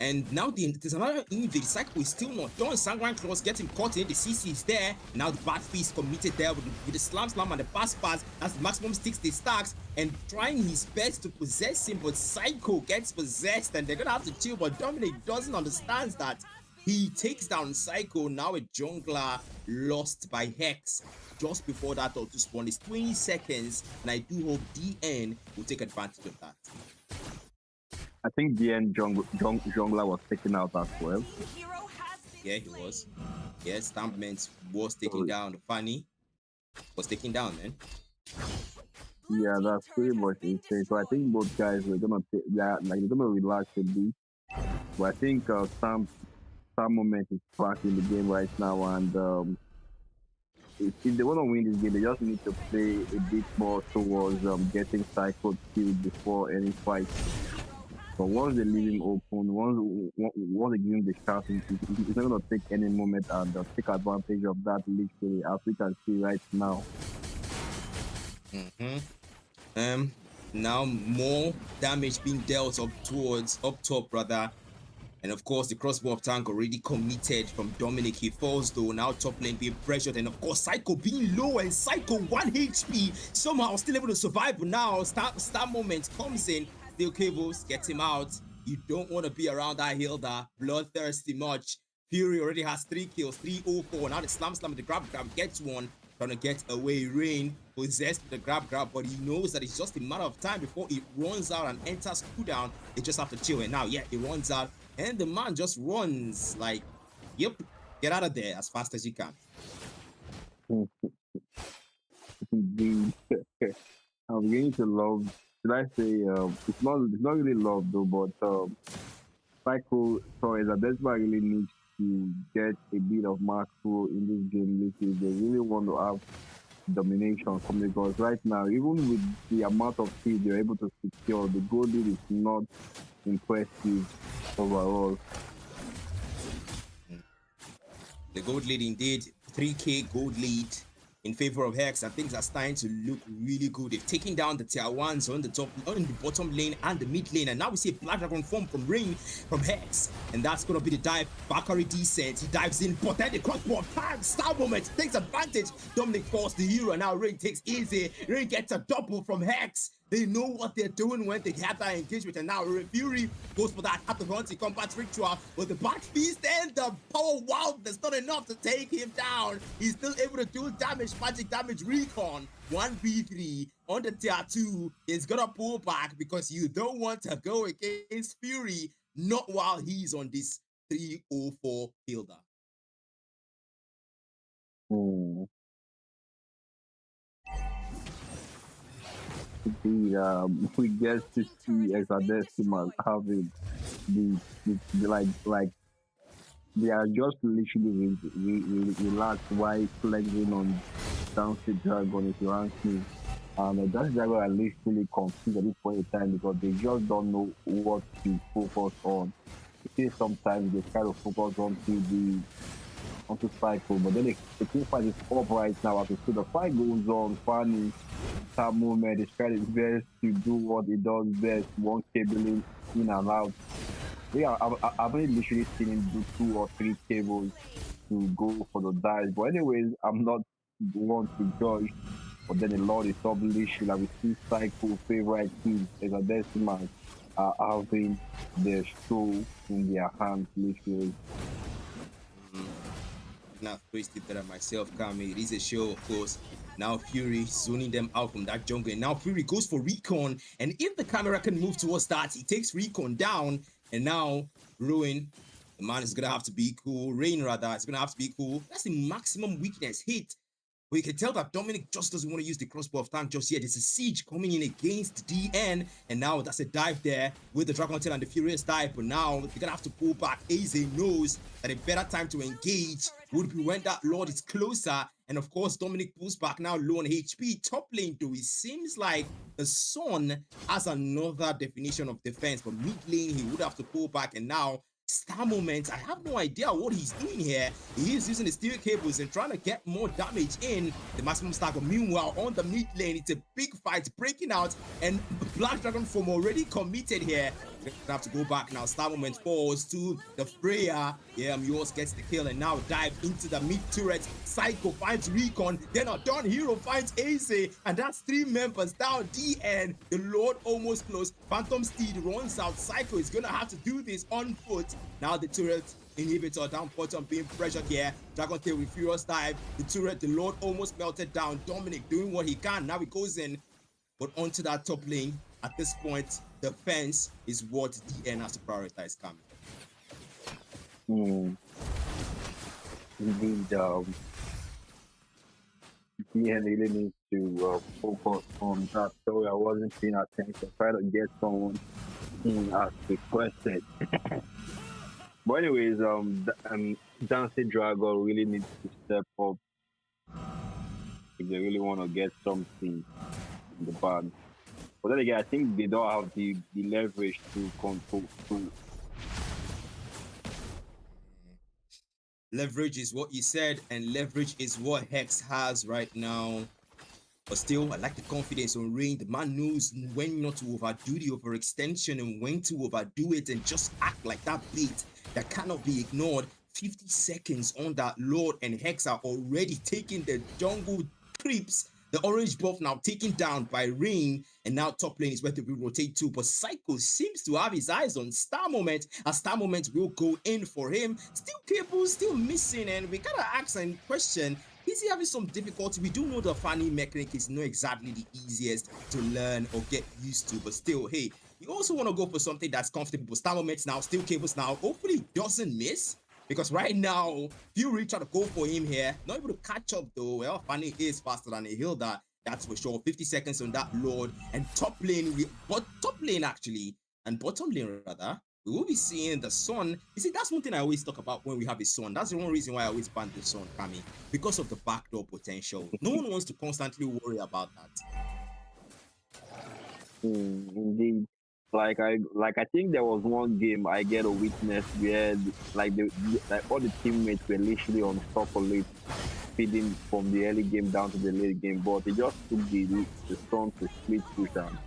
And now there's another invade. Psycho is still not done. Sanguine Claws getting caught in. The CC is there. Now the Bad Feast committed there with the slam and the pass as the maximum sticks the stacks and trying his best to possess him, but Psycho gets possessed and they're gonna have to chill. But Dominic doesn't understand that. He takes down Psycho. Now a jungler lost by Hex. Just before that auto spawn is 20 seconds, and I do hope DN will take advantage of that. I think DN jungler was taken out as well. Yeah, he was. Yeah, Stampment was taking down. The Fanny was taken down, man. Yeah, that's pretty much insane. So I think both guys were gonna they're gonna relax a bit. But I think some moment is back in the game right now, and if they want to win this game, they just need to play a bit more towards getting Psycho killed before any fight. But once they leave him open, once they give him the chance, he's not going to take any moment and take advantage of that literally, as we can see right now. Now more damage being dealt up top rather. And of course, the crossbow of tank already committed from Dominic. He falls though. Now top lane being pressured, and of course Psycho being low, and Psycho 1 HP somehow still able to survive. But now star moment comes in. Steel cables, get him out. You don't want to be around that Hilda. Bloodthirsty much. Fury already has 3 kills, 304. Now the slam, the grab gets one. Trying to get away. Rain possessed with the grab, but he knows that it's just a matter of time before it runs out and enters cooldown. They just have to chill. And now, yeah, it runs out. And the man just runs like, yep, get out of there as fast as you can. I'm beginning to love. Should I say it's not really love though, but Psycho stories that Desma really needs to get a bit of macro in this game because they really want to have domination from the goals right now. Even with the amount of speed they're able to secure, the goal lead is not impressive overall. The gold lead indeed, 3k gold lead in favor of Hex, and things are starting to look really good. They've taken down the tier 1s on the bottom lane and the mid lane, and now we see a Black Dragon form from Rain from Hex, and that's gonna be the dive. Bakari decent, he dives in, but then the crossbow of time, star moment takes advantage. Dominic falls the hero, and now Rain takes easy. Rain gets a double from Hex. They know what they're doing when they have that engagement, and now Fury goes for that at the Hunty combat ritual, but the back feast and the power wow, that's not enough to take him down. He's still able to do damage, magic damage recon. 1v3 on the tier 2 is gonna pull back because you don't want to go against Fury, not while he's on this 304 builder. We get to see Exadecimal having the like they are just literally relaxed while flexing on Dancing Dragon, if you ask me. And Dancing Dragon are literally confused at this point in time because they just don't know what to focus on. You see, sometimes they try to focus onto Psycho, but then the team fight is up right now. As so the fight goes on, Fanny, that moment, is trying his best to do what he does best, one cabling in and out. Yeah, I've only literally seen him do 2 or 3 cables to go for the dive. But anyways, I'm not the one to judge. But then a lot is published, like we see cycle favorite teams as a decimal are having their show in their hands literally. Not twisted that myself, Kami. It is a show, of course. Now Fury zoning them out from that jungle. And now Fury goes for recon. And if the camera can move towards that, he takes recon down. And now Ruin, the man is gonna have to be cool. Rain rather, it's gonna have to be cool. That's the maximum weakness hit. But you can tell that Dominic just doesn't want to use the crossbow of tank just yet. There's a siege coming in against DN, and now that's a dive there with the Dragon Tail and the Furious dive. But now they're gonna have to pull back. Aze knows that a better time to engage would be when that Lord is closer. And of course, Dominic pulls back now low on HP. Top lane, though, it seems like the Sun has another definition of defense, but mid lane, he would have to pull back, and now Star Moment, I have no idea what he's doing here. He is using the steel cables and trying to get more damage in the maximum stack. But meanwhile, on the mid lane, it's a big fight breaking out, and Black Dragon Form already committed here. We're gonna have to go back now. Star Moment falls to the Freya. Yeah, Muse gets the kill and now dive into the mid turret. Psycho finds Recon. Then a Dawn Hero finds Ace, and that's 3 members down. DN, the Lord almost close. Phantom Steed runs out. Psycho is gonna have to do this on foot. Now the turret inhibitor down bottom being pressured here. Dragon Tail with Furious dive. The turret, the Lord almost melted down. Dominic doing what he can. Now he goes in, but onto that top lane. At this point, defense is what DN has to prioritize coming. Indeed, DN really needs to focus on that. Sorry, I wasn't paying attention. Try to get someone in as requested. But anyways, Dancing Dragon really needs to step up if they really want to get something in the band. But then again, I think they don't have the leverage to control. Leverage is what you said, and leverage is what Hex has right now. But still, I like the confidence on Rain. The man knows when not to overdo the overextension and when to overdo it and just act like that bait that cannot be ignored. 50 seconds on that Lord, and Hex are already taking the jungle creeps. The orange buff now taken down by Rain, and now top lane is where they will rotate to. But Psycho seems to have his eyes on Star Moment, as Star Moment will go in for him. Still cables, still missing, and we gotta ask a question. Is he having some difficulty? We do know the funny mechanic is not exactly the easiest to learn or get used to, but still, hey, you also want to go for something that's comfortable. Star Moments now, still cables now. Hopefully he doesn't miss, because right now, Fury try to go for him here. Not able to catch up though. Well, Fanny is faster than a Hilda. That's for sure. 50 seconds on that Lord. And top lane, top lane actually, and bottom lane rather, we will be seeing the Sun. You see, that's one thing I always talk about when we have a Sun. That's the one reason why I always ban the Sun, Kami. Because of the backdoor potential. No one wants to constantly worry about that. Indeed. I think there was one game I get a witness where like all the teammates were literally on top of it, feeding from the early game down to the late game, but they just took the Sun to split push and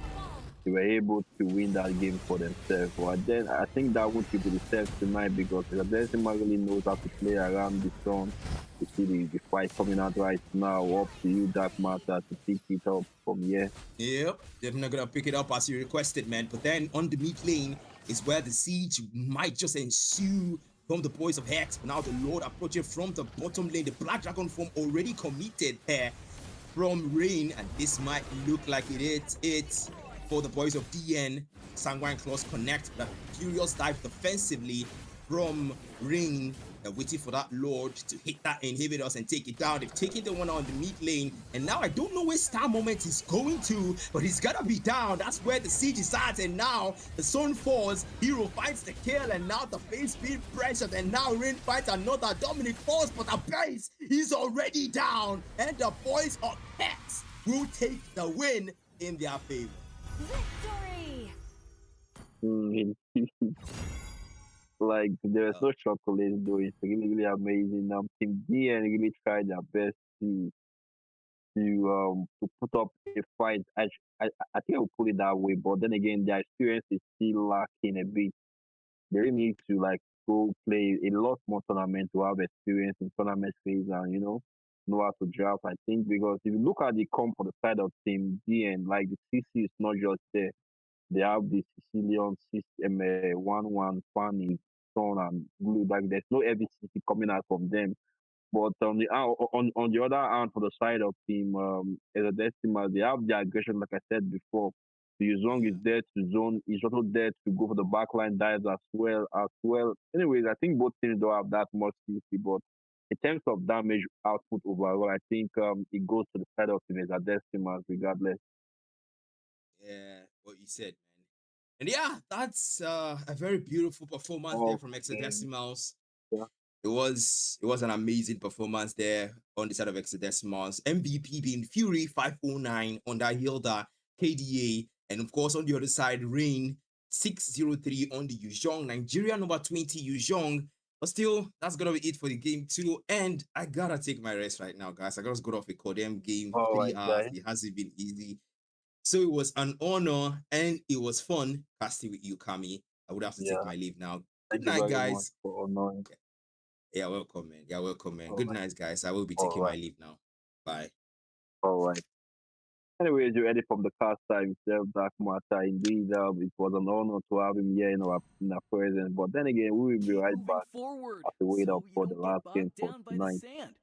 they were able to win that game for themselves. But then I think that would be the self tonight because the Benzema really knows how to play around the Sun. You see the fight coming out right now. Up to you, Dark Matter, to pick it up from here. Yep, definitely gonna pick it up as you requested, man. But then on the mid lane is where the siege might just ensue from the boys of Hex. But now the Lord approaching from the bottom lane. The Black Dragon form already committed there from Rain, and this might look like it is it for the boys of DN. Sanguine Claws connect. The Furious dive defensively from Rain. They're waiting for that Lord to hit that inhibitors and take it down. They've taken the one on the mid lane, and now I don't know where Star Moment is going to, but he's gotta be down. That's where the siege is at, and now the Sun falls. Hero finds the kill, and now the face being pressured, and now Rain finds another. Dominic falls, but the base is already down, and the boys of Hex will take the win in their favor. Victory! Like there's no chocolate though. It's really really amazing. Team D and really tried their best to put up a fight. I think I would put it that way. But then again, their experience is still lacking a bit. They really need to like go play a lot more tournament to have experience in tournament phase and know how to draft. I think because if you look at the comp for the side of Team D and like the CC is not just there. They have the Sicilian system, 1-1 Fanny, Son, and Blue. Like there's no heavy CC coming out from them. But on the other hand, for the side of Team as a Decima, they have the aggression, like I said before. The Yuzong is there to zone. He's also there to go for the backline dives as well. Anyways, I think both teams don't have that much CC, but in terms of damage output overall, I think it goes to the side of Team as a Decima regardless. Yeah, what you said, man. And yeah, that's a very beautiful performance there Oh from man, Hexadecimals. yeah, It was an amazing performance there on the side of Hexadecimals. MVP being Fury 509 on that Hilda KDA, and of course on the other side, Rain 603 on the Yuzhong, Nigeria number 20 Yuzhong. But still, that's gonna be it for the game too. And I gotta take my rest right now, guys. I gotta go off a Codem game, all right, 3 hours. guys. It hasn't been easy. So it was an honor and it was fun casting with you, Kami. I would have to take Yeah, my leave now. Good thank you night, very much guys. for honoring. Yeah, welcome, man. Yeah, welcome, man. All Good right, night, guys. I will be all taking my right, leave now. Bye. all right. Anyways, you ready from the cast time himself, Dark Matter. Indeed, it was an honor to have him here in our presence. But then again, we will be Keep right moving back forward as we wait so up you for the don't get last game bogged for down by the tonight. sand.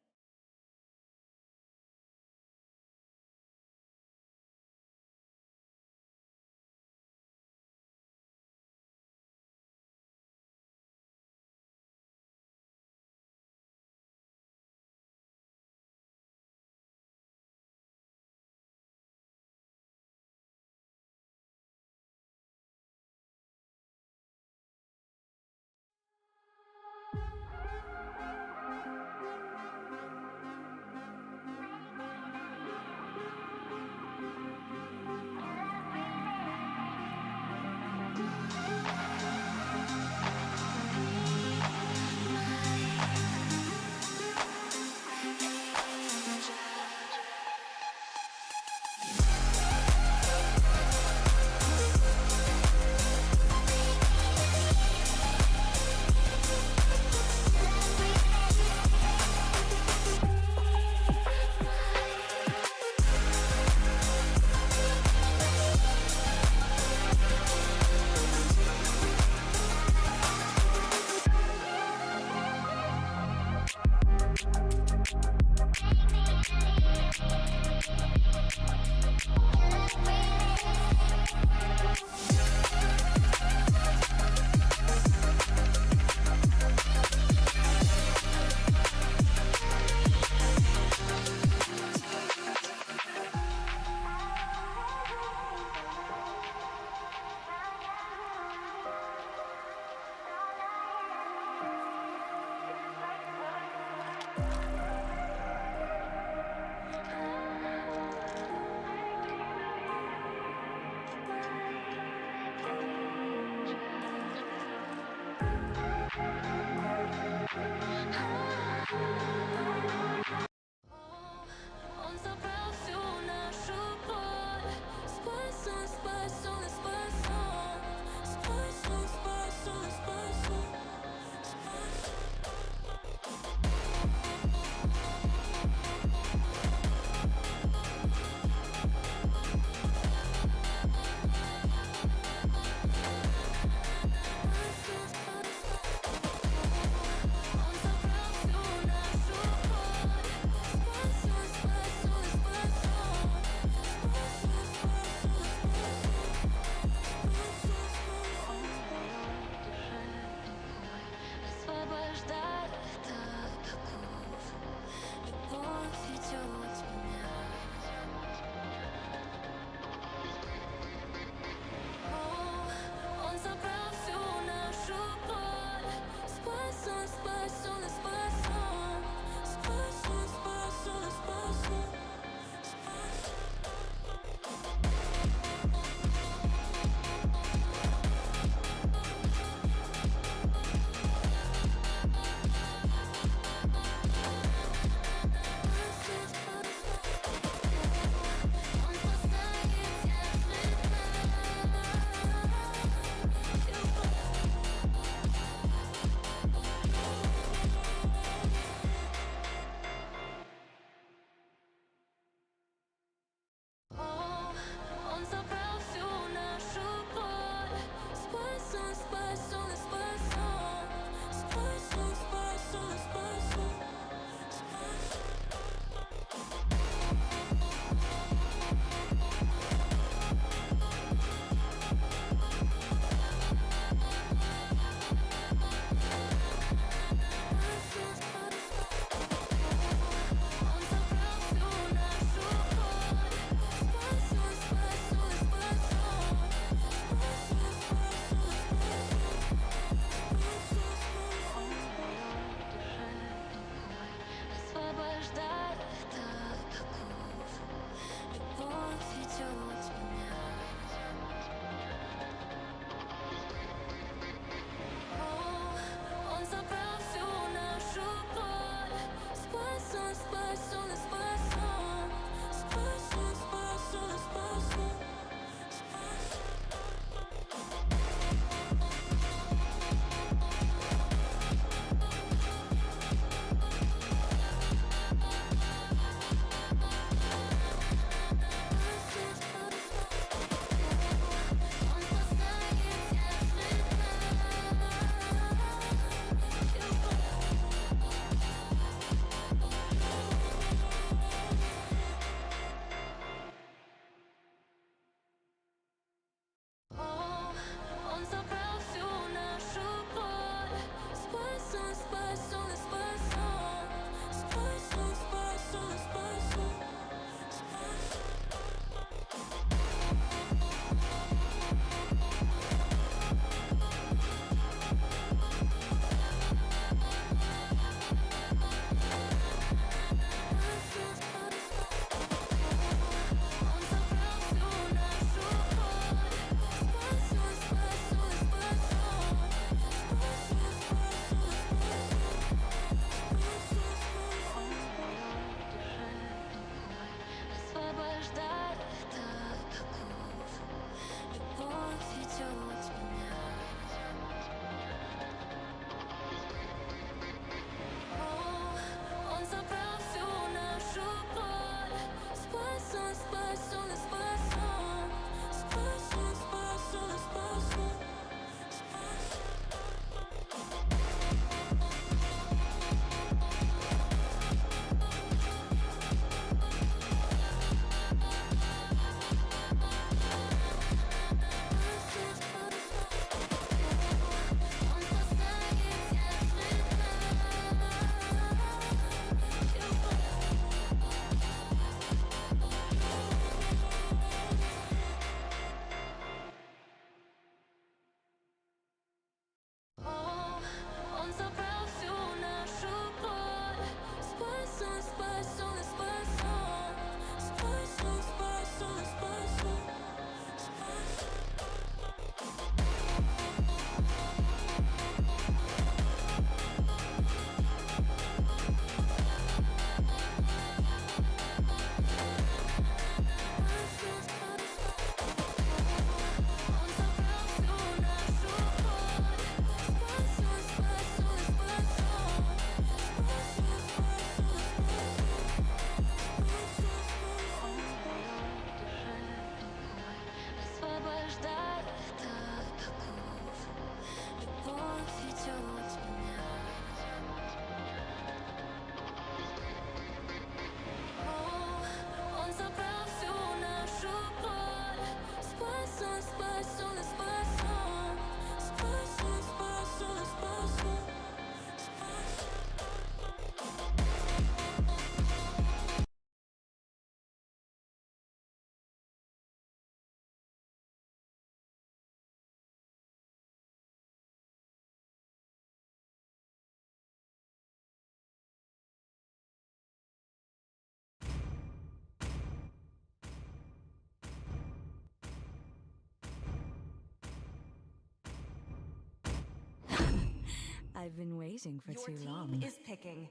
I've been waiting for Your too team long. is picking.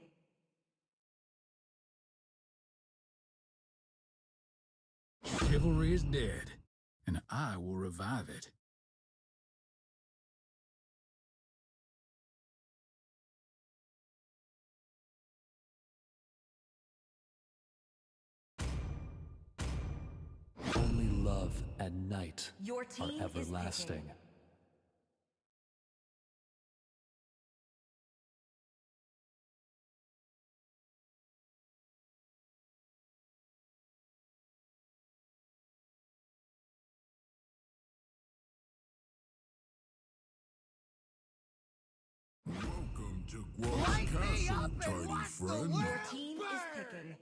Chivalry is dead, and I will revive it. Only love and night Your are team is everlasting. picking. Welcome to Guam's Castle, tiny friend. Your team is picking.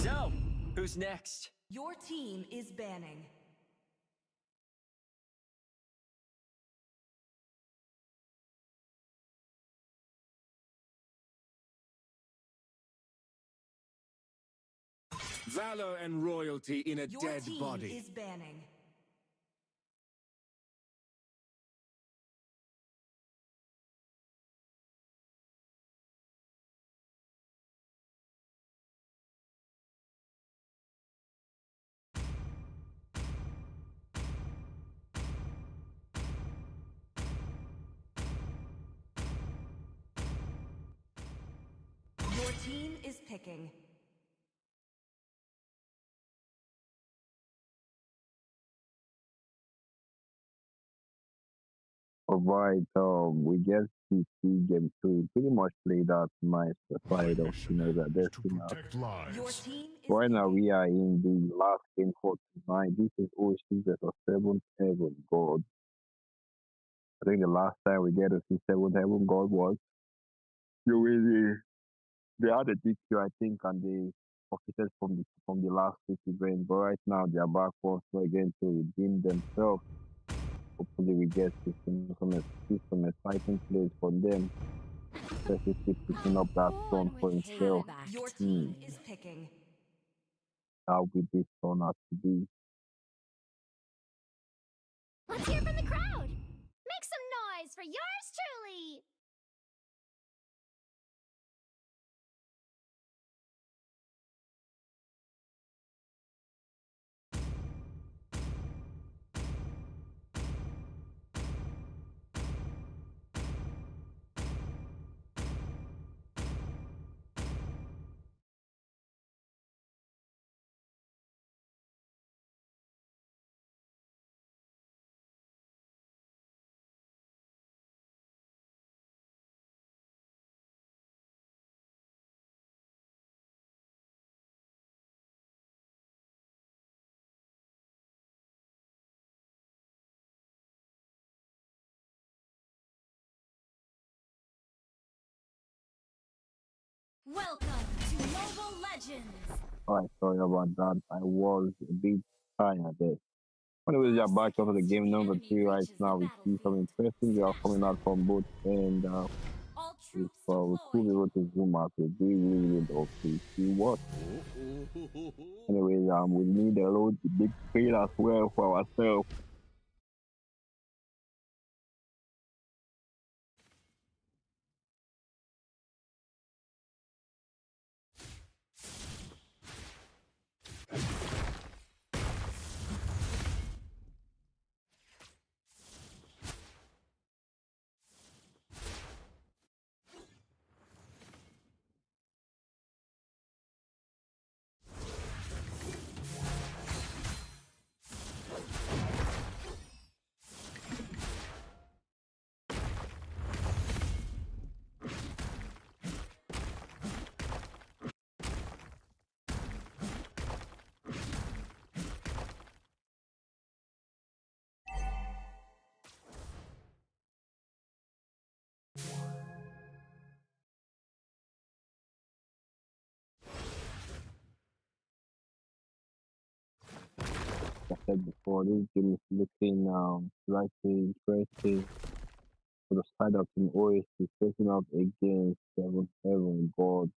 So, who's next? Your team is banning. Valor and royalty in a Your dead team body. is banning. Your team is picking. Alright, we get to see game two. Pretty much played out nice side of the Destiny. Protect lives. Your team is Right now picking. we are in the last game for tonight. This is OC versus Seventh Heaven God. I think the last time we get to see Seventh Heaven God was they had a DQ, I think, and they forfeited from the last week event. But right now they are back once more again to redeem themselves. Hopefully we get to see some exciting plays from them. Especially picking up that stone for himself. Your team is picking. How will this turn out to be? Let's hear from the crowd. Make some noise for yours truly. Welcome to Mobile Legends! Alright, sorry about that. I was a bit tired there. Anyways, we are back onto the game number three right now. We see some impressive. We are coming out from both and if we could be able to zoom out, we really love to see what. Anyways, we need a load big screen as well for ourselves. Like I said before, this game is looking slightly interesting. For the side of Team OSC facing up against 7-7 God.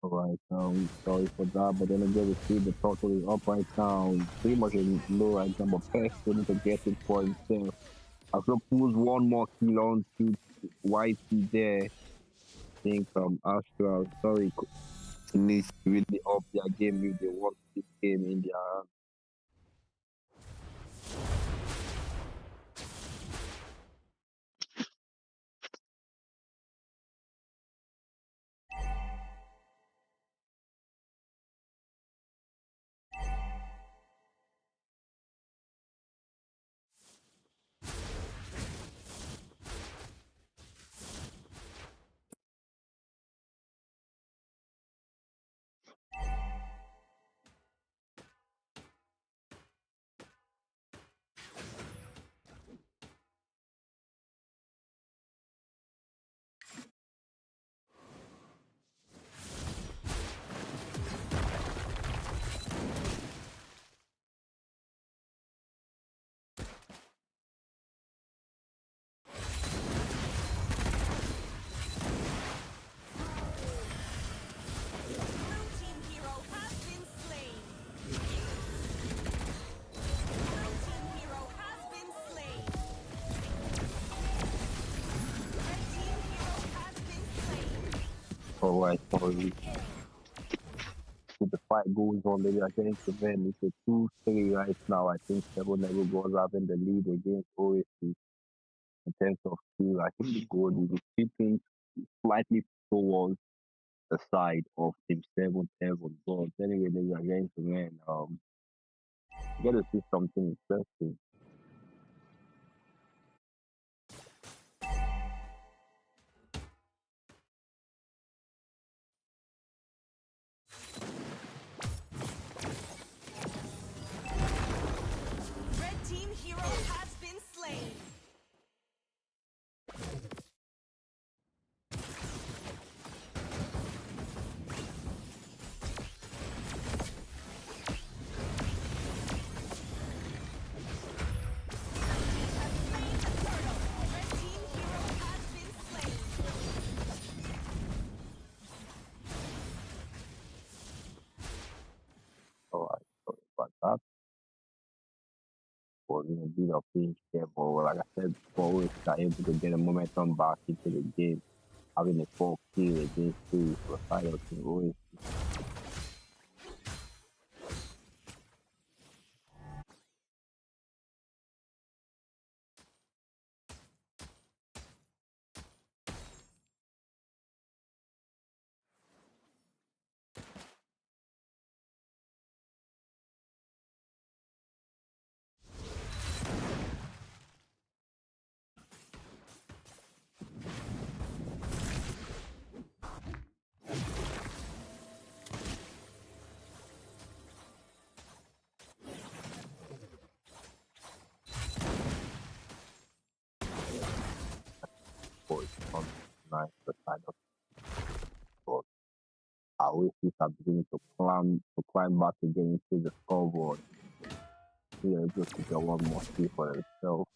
Right now, sorry for that, but then again, we see the total is up right now. Pretty much a low right now, but Pest still need to get it for himself. As well, pulls one more kill on to Whitey there. I think Astral, sorry, needs to really up their game if they want this game in their hand. Blue team hero has been slain. Blue team hero has been slain. Red team hero has been slain. All right, sorry. If the fight goes on, maybe against the men, it's a 2-3 right now. I think 7-7 goes having the lead against OSC in terms of skill. I think the goal is keeping slightly towards the side of Team 7-7. But anyway, maybe against the men, you get to see something interesting. Red team hero has been slain. All right, sorry about that. Was in a bit of pinch there, but like I said before, we are able to get a momentum back into the game, having a 4 kill against 3 for the side of Team OSC. For on nice the side of but OSC are beginning to climb back again into the scoreboard. We are able to get one more kill for themselves.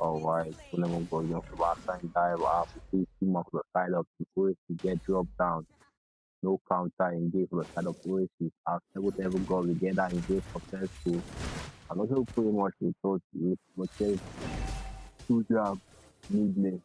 Alright, Lemon go young for last time dive after two team of the side of the forest to get dropped down. No counter engage for the side of Oasis. After whatever goal we get that engage successful. And also pretty much we thought we would two jobs mid lane.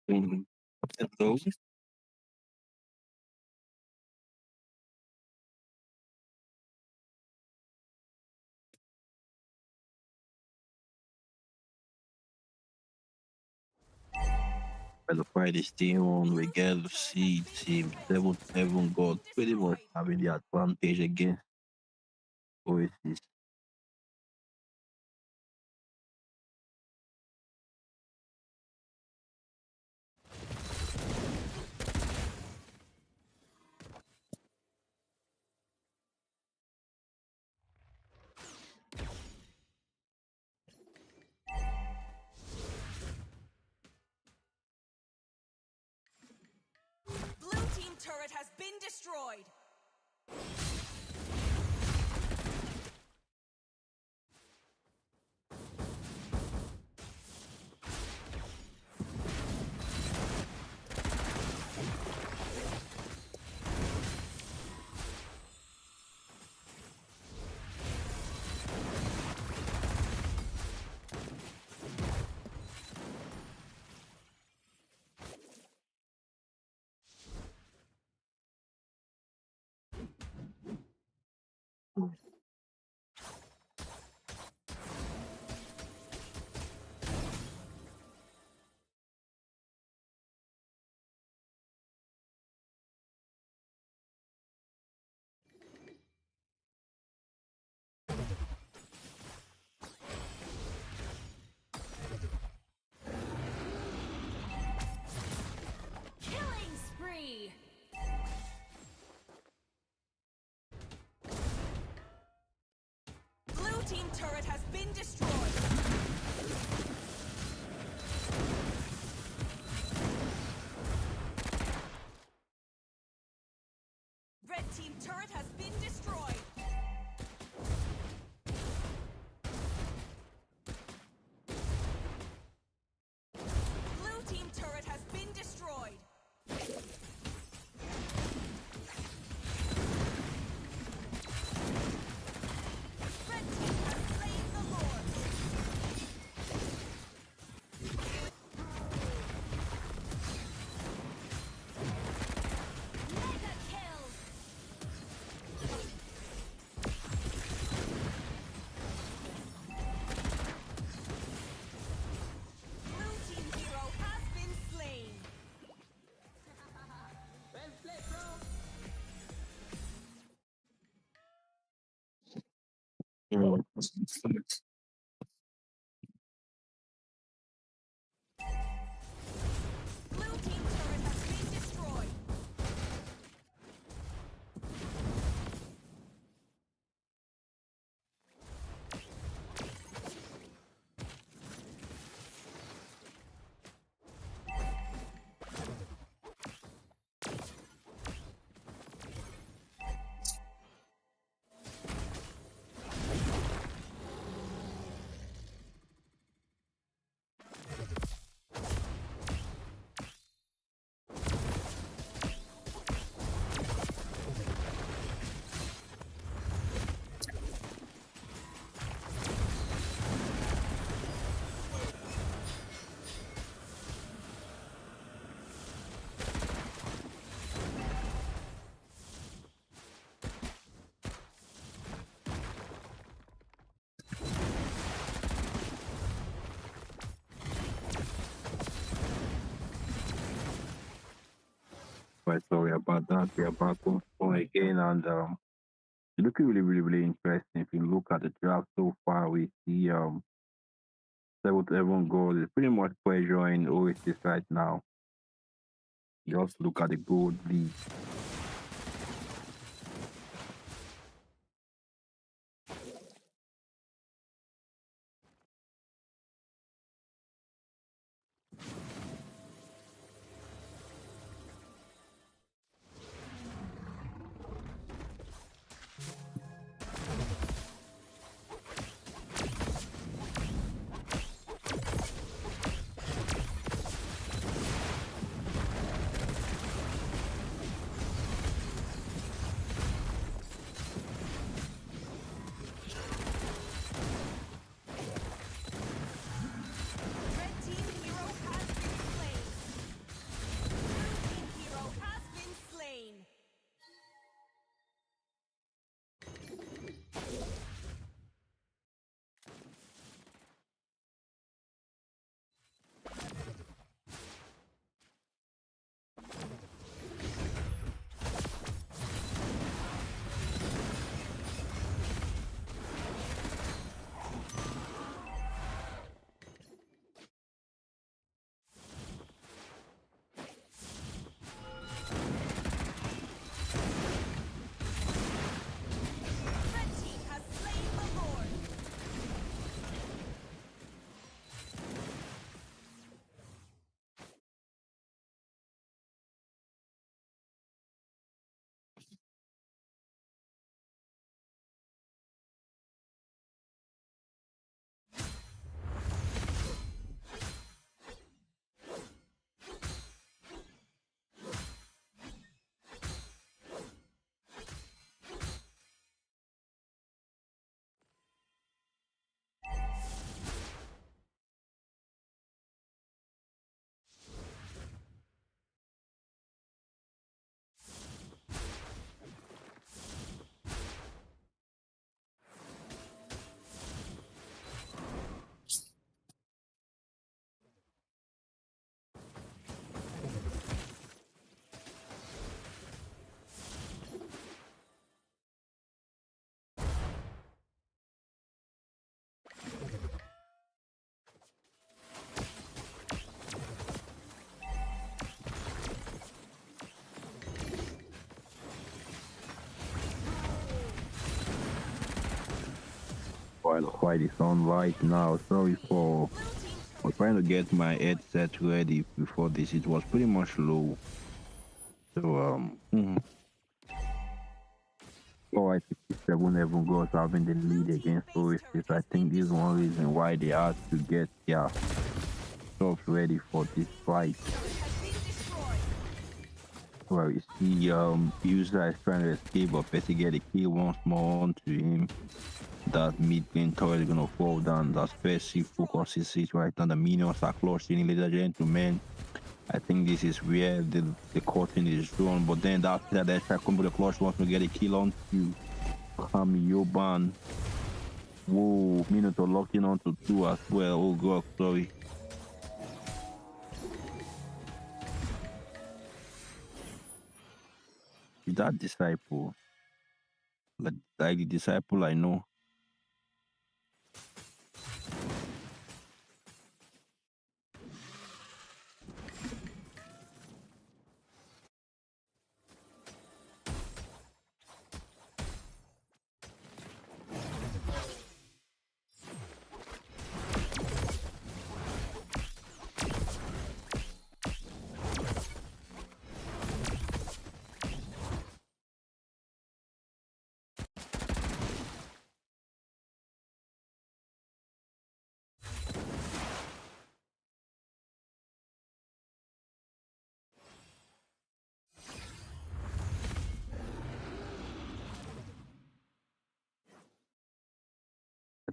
Hello. As a Friday team on we get to see team 7-7 got pretty much having the advantage against Oasis. Blue team turret has been destroyed. Killing spree! Blue team turret has been destroyed. Red team turret has been destroyed. Blue team turret has been destroyed. Red team has slain the Lord. Mega kill! Mm. Blue team turret has been destroyed. Right, sorry about that. We are back on phone again, and it's looking really, really, really interesting. If you look at the draft so far, we see 7-11 goals. It's pretty much pressure in Oasis right now. Just look at the gold league. Red team hero has been slain. Blue team hero has been slain. Red team has slain the Lord. While it's on right now. Sorry for I was trying to get my headset ready before this. It was pretty much low. So all right, 7-11 goals having the lead against Oasis. I think this is one reason why they had to get their stuff ready for this fight. Well, you see, user is trying to escape, but Percy get a kill once more onto him. That mid lane turret is gonna fall down. That's Percy focuses it right now. The minions are closing, ladies and gentlemen. I think this is where the curtain is drawn. But then after that, try combo the clutch wants to get a kill on to Kamiyoban. Whoa, Minotaur locking onto 2 as well. Oh god, sorry. Is that disciple? Like the disciple I know.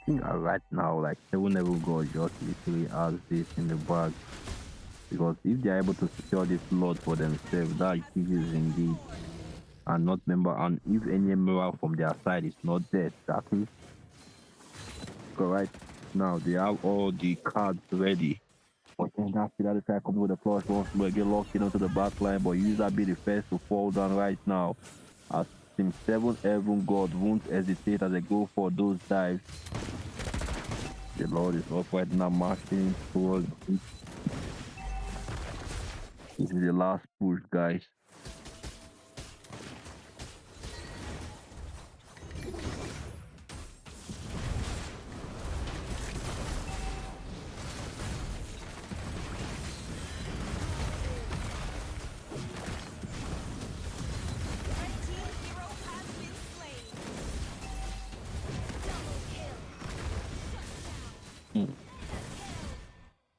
think right now, like Seven Level God just literally has this in the bag. Because if they are able to secure this lot for themselves, that is indeed. And not member, and if any member from their side is not dead, that is correct. Now they have all the cards ready. But then after that, if I come with the plus once more, get locked into the back line, but user be the first to fall down right now. As Team 7 Heaven God won't hesitate as they go for those dives. The Lord is up right now, marching towards it. This is the last push, guys.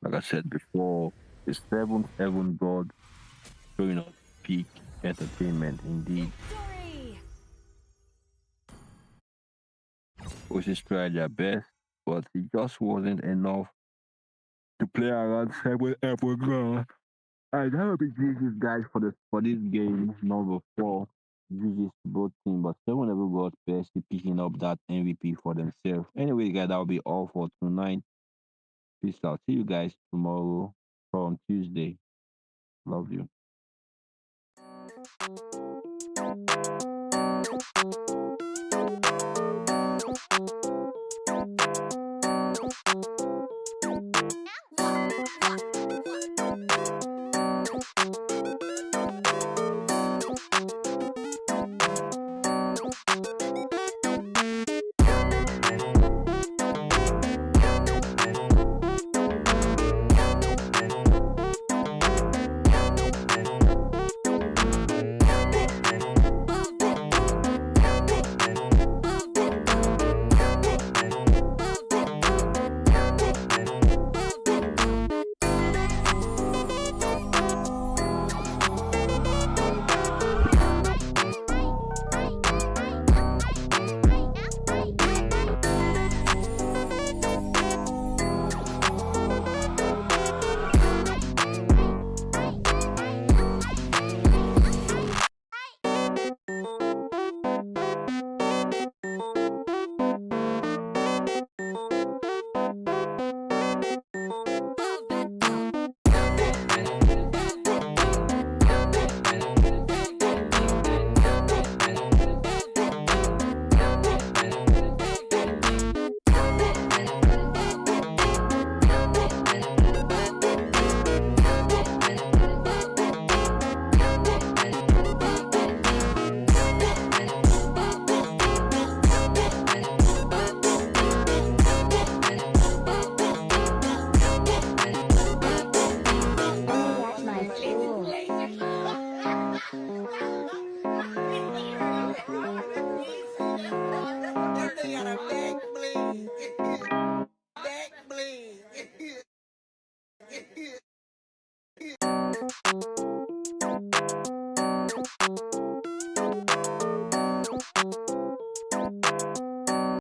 Like I said before, the 7th Heaven God showing us peak entertainment indeed. Coaches tried their best, but it just wasn't enough to play around 7 Heaven God. And that will be GG's guys for this game number 4. GG's to both teams, but 7 Heaven God basically picking up that MVP for themselves. Anyway, guys, that will be all for tonight. Peace out. See you guys tomorrow on Tuesday. Love you.